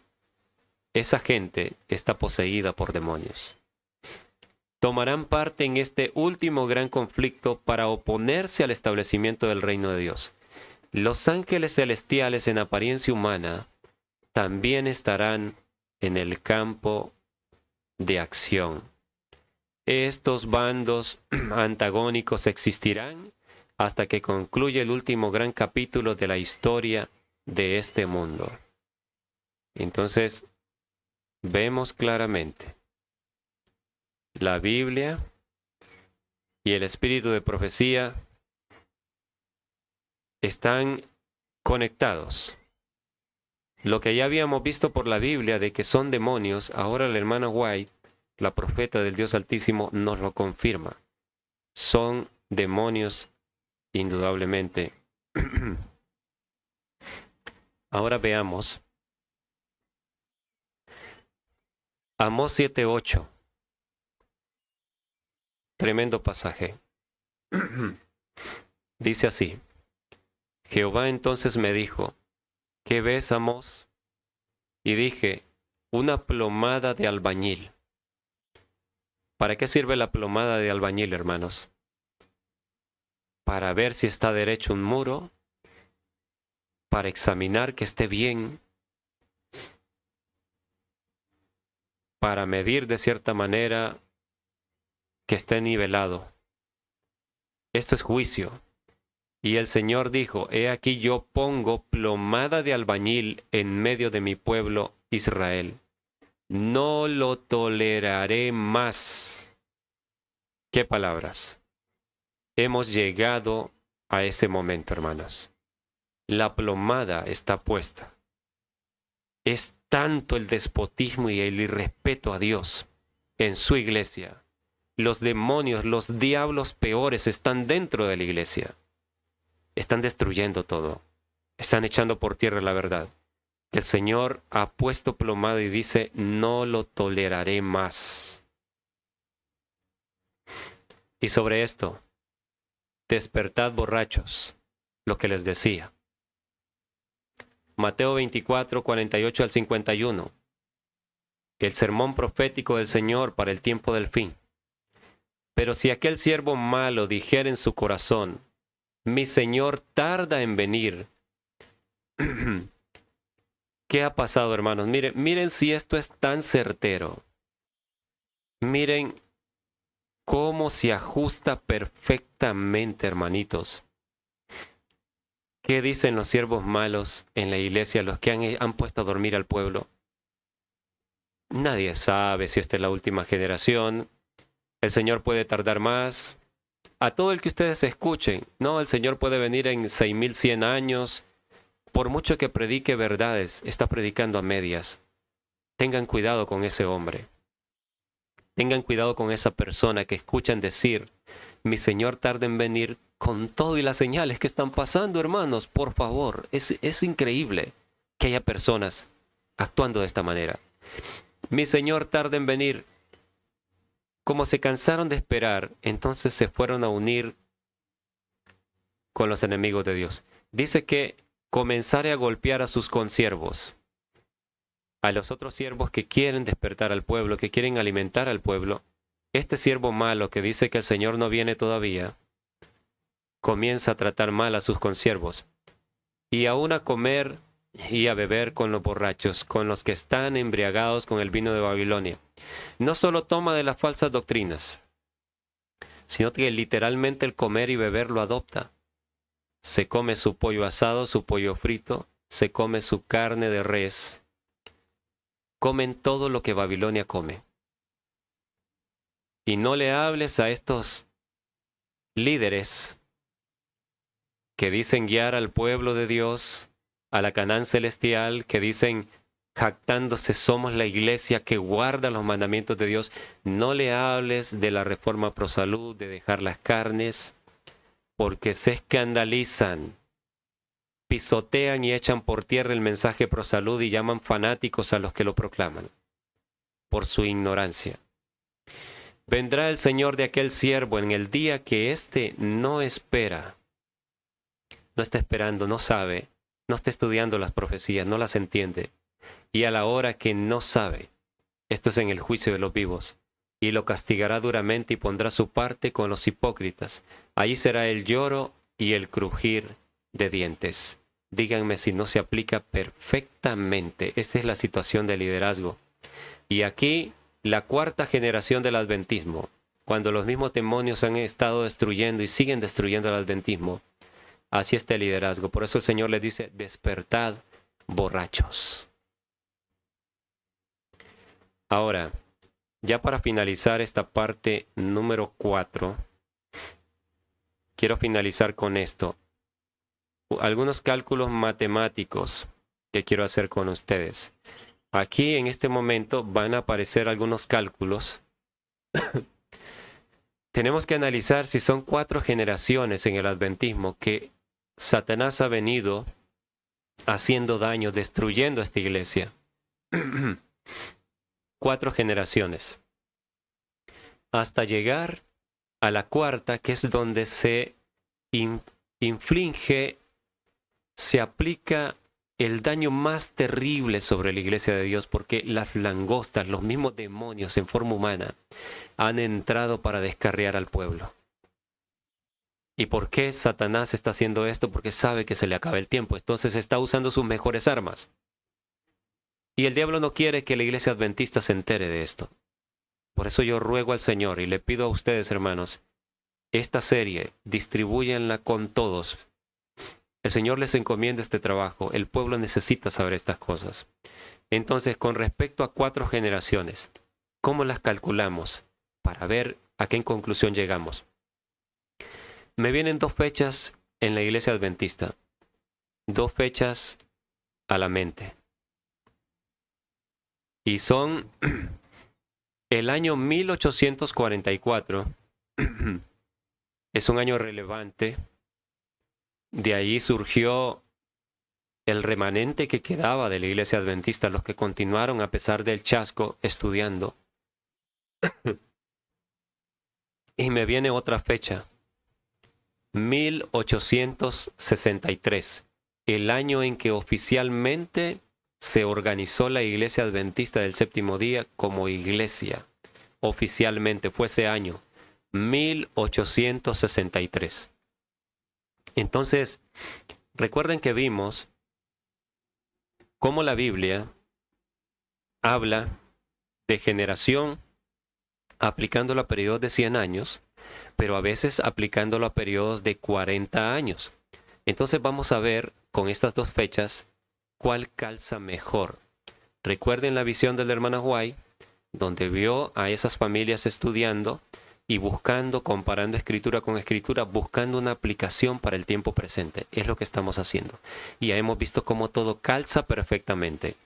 esa gente está poseída por demonios. Tomarán parte en este último gran conflicto para oponerse al establecimiento del reino de Dios. Los ángeles celestiales en apariencia humana también estarán en el campo de acción. Estos bandos antagónicos existirán hasta que concluya el último gran capítulo de la historia de este mundo. Entonces, vemos claramente la Biblia y el espíritu de profecía están conectados. Lo que ya habíamos visto por la Biblia de que son demonios, ahora la hermana White, la profeta del Dios Altísimo, nos lo confirma. Son demonios, indudablemente. Ahora veamos Amós 7:8. Tremendo pasaje. Dice así: Jehová entonces me dijo, ¿qué ves, Amós? Y dije, una plomada de albañil. ¿Para qué sirve la plomada de albañil, hermanos? Para ver si está derecho un muro, para examinar que esté bien, para medir de cierta manera que esté nivelado. Esto es juicio. Y el Señor dijo, he aquí yo pongo plomada de albañil en medio de mi pueblo Israel. No lo toleraré más. ¿Qué palabras? Hemos llegado a ese momento, hermanos. La plomada está puesta. Es tanto el despotismo y el irrespeto a Dios en su iglesia. Los demonios, los diablos peores están dentro de la iglesia. Están destruyendo todo. Están echando por tierra la verdad. El Señor ha puesto plomada y dice, no lo toleraré más. Y sobre esto, despertad borrachos, lo que les decía. Mateo 24, 48 al 51. el sermón profético del Señor para el tiempo del fin. Pero si aquel siervo malo dijera en su corazón, mi Señor tarda en venir. ¿Qué ha pasado, hermanos? Miren si esto es tan certero. Miren cómo se ajusta perfectamente, hermanitos. ¿Qué dicen los siervos malos en la iglesia, los que han puesto a dormir al pueblo? Nadie sabe si esta es la última generación. El Señor puede tardar más. A todo el que ustedes escuchen, no, el Señor puede venir en 6100 años. Por mucho que predique verdades, está predicando a medias. Tengan cuidado con ese hombre. Tengan cuidado con esa persona que escuchan decir, mi Señor tarda en venir, con todo y las señales que están pasando, hermanos. Por favor, es increíble que haya personas actuando de esta manera. Mi Señor tarda en venir. Como se cansaron de esperar, entonces se fueron a unir con los enemigos de Dios. Dice que comenzaré a golpear a sus consiervos, a los otros siervos que quieren despertar al pueblo, que quieren alimentar al pueblo. Este siervo malo que dice que el Señor no viene todavía, comienza a tratar mal a sus consiervos, y aún a comer y a beber con los borrachos, con los que están embriagados con el vino de Babilonia. No solo toma de las falsas doctrinas, sino que literalmente el comer y beber lo adopta. Se come su pollo asado, su pollo frito, se come su carne de res. Comen todo lo que Babilonia come. Y no le hables a estos líderes que dicen guiar al pueblo de Dios a la Canaán celestial, que dicen jactándose somos la iglesia que guarda los mandamientos de Dios. No le hables de la reforma pro salud, de dejar las carnes, porque se escandalizan, pisotean y echan por tierra el mensaje pro salud y llaman fanáticos a los que lo proclaman, por su ignorancia. Vendrá el Señor de aquel siervo en el día que éste no espera, no está esperando, no sabe, no está estudiando las profecías, no las entiende, y a la hora que no sabe. Esto es en el juicio de los vivos. Y lo castigará duramente y pondrá su parte con los hipócritas. Allí será el lloro y el crujir de dientes. Díganme si no se aplica perfectamente. Esta es la situación del liderazgo. Y aquí la cuarta generación del adventismo, cuando los mismos demonios han estado destruyendo y siguen destruyendo el adventismo, así está el liderazgo. Por eso el Señor les dice, despertad borrachos. Ahora, ya para finalizar esta parte número 4, quiero finalizar con esto. Algunos cálculos matemáticos que quiero hacer con ustedes. Aquí en este momento van a aparecer algunos cálculos. Tenemos que analizar si son 4 generaciones en el adventismo que Satanás ha venido haciendo daño, destruyendo esta iglesia. 4 generaciones. Hasta llegar a la cuarta, que es donde se inflige, se aplica el daño más terrible sobre la iglesia de Dios, porque las langostas, los mismos demonios en forma humana, han entrado para descarriar al pueblo. ¿Y por qué Satanás está haciendo esto? Porque sabe que se le acaba el tiempo. Entonces está usando sus mejores armas. Y el diablo no quiere que la iglesia adventista se entere de esto. Por eso yo ruego al Señor y le pido a ustedes, hermanos, esta serie, distribúyenla con todos. El Señor les encomienda este trabajo. El pueblo necesita saber estas cosas. Entonces, con respecto a 4 generaciones, ¿cómo las calculamos? Para ver a qué conclusión llegamos. Me vienen 2 fechas en la iglesia adventista. 2 fechas a la mente. Y son el año 1844. Es un año relevante. De ahí surgió el remanente que quedaba de la iglesia adventista, los que continuaron a pesar del chasco estudiando. Y me viene otra fecha, 1863, el año en que oficialmente se organizó la Iglesia Adventista del Séptimo Día como iglesia oficialmente. Fue ese año, 1863. Entonces, recuerden que vimos cómo la Biblia habla de generación aplicándolo a periodos de 100 años, pero a veces aplicándolo a periodos de 40 años. Entonces vamos a ver con estas dos fechas cuál calza mejor. Recuerden la visión del hermano White, donde vio a esas familias estudiando y buscando, comparando escritura con escritura, buscando una aplicación para el tiempo presente. Es lo que estamos haciendo. Y ya hemos visto cómo todo calza perfectamente.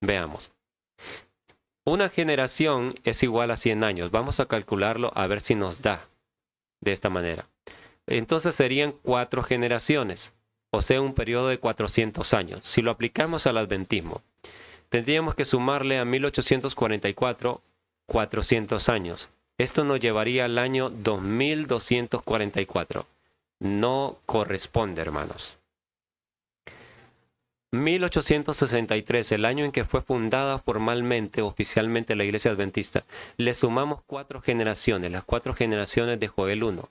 Veamos. Una generación es igual a 100 años. Vamos a calcularlo a ver si nos da de esta manera. Entonces serían 4 generaciones, o sea, un periodo de 400 años. Si lo aplicamos al adventismo, tendríamos que sumarle a 1844 400 años. Esto nos llevaría al año 2244. No corresponde, hermanos. 1863, el año en que fue fundada formalmente, oficialmente la Iglesia Adventista, le sumamos 4 generaciones, las 4 generaciones de Joel 1,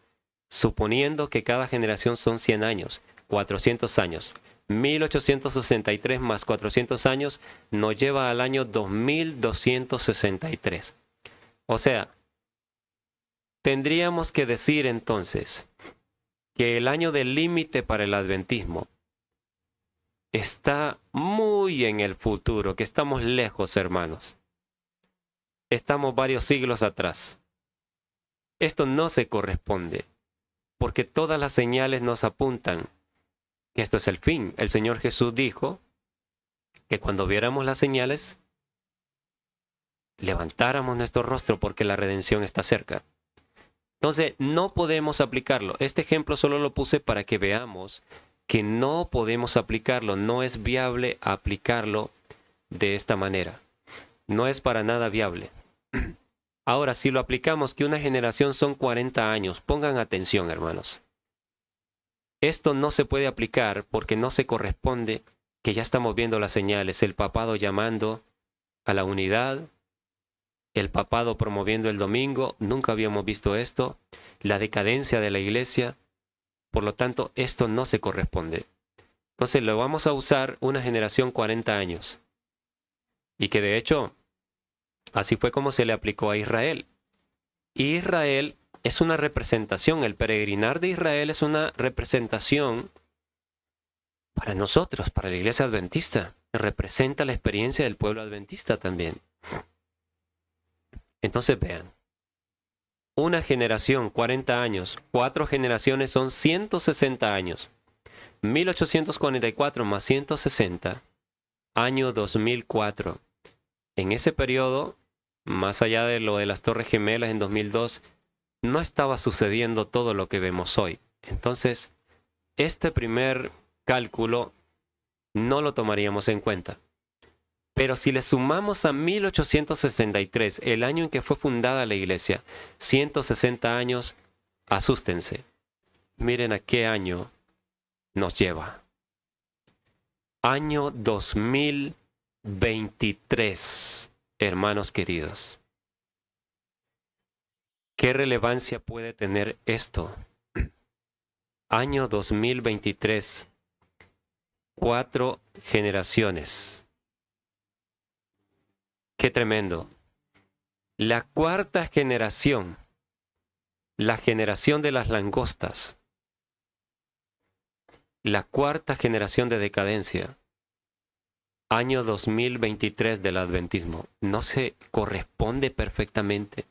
suponiendo que cada generación son 100 años, 400 años. 1863 más 400 años nos lleva al año 2263. O sea, tendríamos que decir entonces que el año del límite para el adventismo está muy en el futuro, que estamos lejos, hermanos. Estamos varios siglos atrás. Esto no se corresponde, porque todas las señales nos apuntan que esto es el fin. El Señor Jesús dijo que cuando viéramos las señales, levantáramos nuestro rostro porque la redención está cerca. Entonces, no podemos aplicarlo. Este ejemplo solo lo puse para que veamos que no podemos aplicarlo, no es viable aplicarlo de esta manera. No es para nada viable. Ahora, si lo aplicamos que una generación son 40 años, pongan atención, hermanos. Esto no se puede aplicar porque no se corresponde, que ya estamos viendo las señales, el papado llamando a la unidad, el papado promoviendo el domingo, nunca habíamos visto esto, la decadencia de la iglesia. Por lo tanto, esto no se corresponde. Entonces, lo vamos a usar una generación 40 años. Y que de hecho, así fue como se le aplicó a Israel. Israel es una representación, el peregrinar de Israel es una representación para nosotros, para la iglesia adventista. Representa la experiencia del pueblo adventista también. Entonces, vean. Una generación, 40 años. 4 generaciones son 160 años. 1844 más 160, año 2004. En ese periodo, más allá de lo de las Torres Gemelas en 2002, no estaba sucediendo todo lo que vemos hoy. Entonces, este primer cálculo no lo tomaríamos en cuenta. Pero si le sumamos a 1863, el año en que fue fundada la iglesia, 160 años, asústense. Miren a qué año nos lleva. Año 2023, hermanos queridos. ¿Qué relevancia puede tener esto? Año 2023, 4 generaciones. ¡Qué tremendo! La 4ª generación, la generación de las langostas, la 4ª generación de decadencia, año 2023 del adventismo, no se corresponde perfectamente.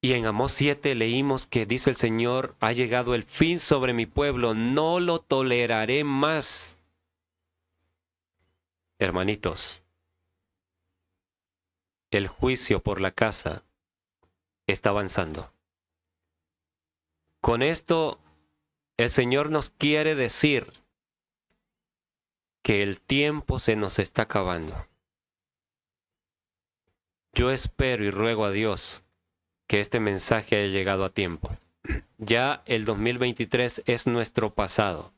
Y en Amós 7 leímos que dice el Señor, ha llegado el fin sobre mi pueblo, no lo toleraré más. Hermanitos, el juicio por la casa está avanzando. Con esto, el Señor nos quiere decir que el tiempo se nos está acabando. Yo espero y ruego a Dios que este mensaje haya llegado a tiempo. Ya el 2023 es nuestro pasado.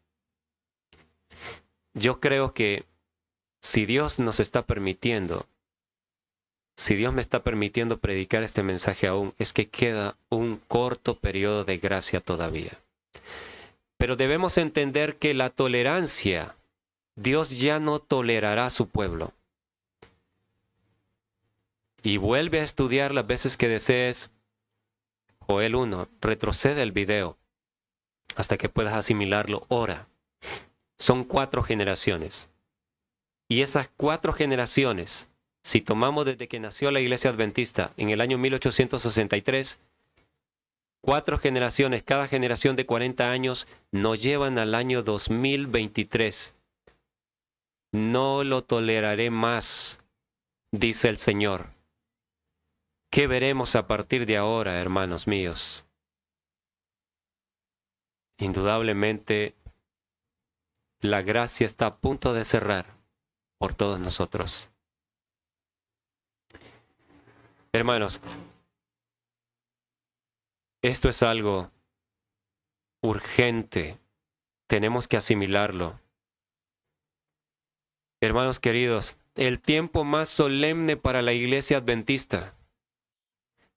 Yo creo que si Dios nos está permitiendo, si Dios me está permitiendo predicar este mensaje aún, es que queda un corto periodo de gracia todavía. Pero debemos entender que la tolerancia, Dios ya no tolerará a su pueblo. Y vuelve a estudiar las veces que desees. Joel 1, retrocede el video hasta que puedas asimilarlo. Ora. Son 4 generaciones. Y esas 4 generaciones, si tomamos desde que nació la Iglesia Adventista en el año 1863, 4 generaciones, cada generación de 40 años, nos llevan al año 2023. No lo toleraré más, dice el Señor. ¿Qué veremos a partir de ahora, hermanos míos? Indudablemente, la gracia está a punto de cerrar por todos nosotros. Hermanos, esto es algo urgente. Tenemos que asimilarlo. Hermanos queridos, el tiempo más solemne para la Iglesia Adventista,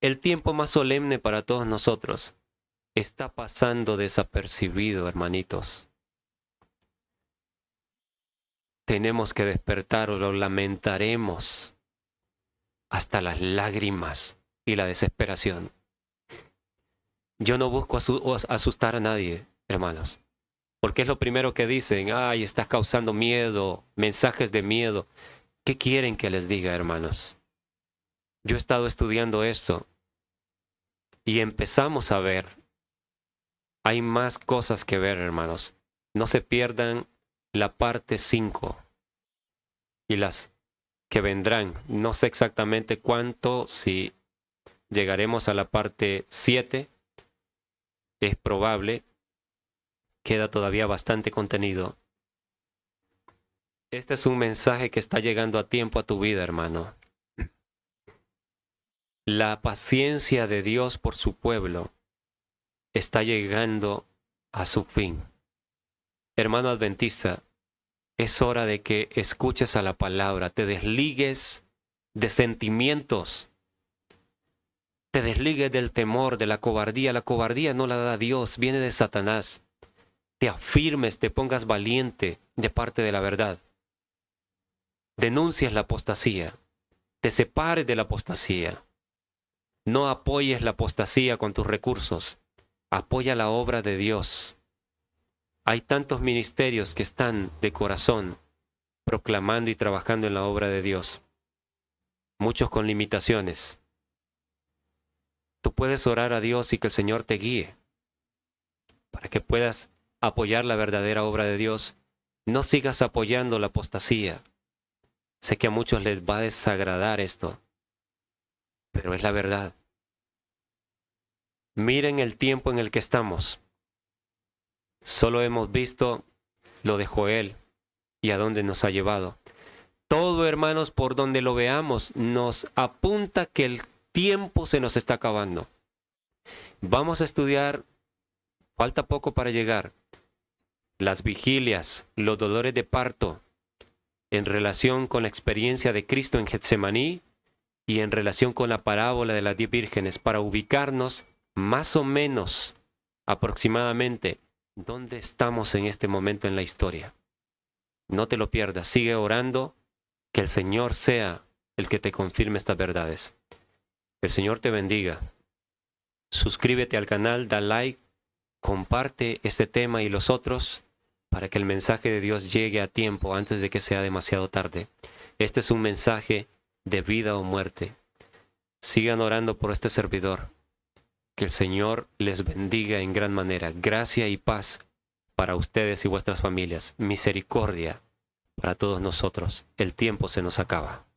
el tiempo más solemne para todos nosotros, está pasando desapercibido, hermanitos. Tenemos que despertar o lo lamentaremos hasta las lágrimas y la desesperación. Yo no busco asustar a nadie, hermanos, porque es lo primero que dicen. Ay, estás causando miedo, mensajes de miedo. ¿Qué quieren que les diga, hermanos? Yo he estado estudiando esto y empezamos a ver. Hay más cosas que ver, hermanos. No se pierdan la parte 5 y las que vendrán. No sé exactamente cuánto, si llegaremos a la parte 7, es probable. Queda todavía bastante contenido. Este es un mensaje que está llegando a tiempo a tu vida, hermano. La paciencia de Dios por su pueblo está llegando a su fin. Hermano adventista, es hora de que escuches a la palabra, te desligues de sentimientos, te desligues del temor, de la cobardía. La cobardía no la da Dios, viene de Satanás. Te afirmes, te pongas valiente de parte de la verdad. Denuncies la apostasía, te separes de la apostasía. No apoyes la apostasía con tus recursos, apoya la obra de Dios. Hay tantos ministerios que están de corazón proclamando y trabajando en la obra de Dios, muchos con limitaciones. Tú puedes orar a Dios y que el Señor te guíe para que puedas apoyar la verdadera obra de Dios. No sigas apoyando la apostasía. Sé que a muchos les va a desagradar esto, pero es la verdad. Miren el tiempo en el que estamos. Solo hemos visto lo de Joel y a dónde nos ha llevado. Todo, hermanos, por donde lo veamos, nos apunta que el tiempo se nos está acabando. Vamos a estudiar, falta poco para llegar, las vigilias, los dolores de parto, en relación con la experiencia de Cristo en Getsemaní y en relación con la parábola de las 10 vírgenes, para ubicarnos más o menos, aproximadamente, dónde estamos en este momento en la historia. No te lo pierdas, sigue orando, que el Señor sea el que te confirme estas verdades. Que el Señor te bendiga. Suscríbete al canal, da like, comparte este tema y los otros para que el mensaje de Dios llegue a tiempo antes de que sea demasiado tarde. Este es un mensaje de vida o muerte. Sigan orando por este servidor. Que el Señor les bendiga en gran manera. Gracia y paz para ustedes y vuestras familias. Misericordia para todos nosotros. El tiempo se nos acaba.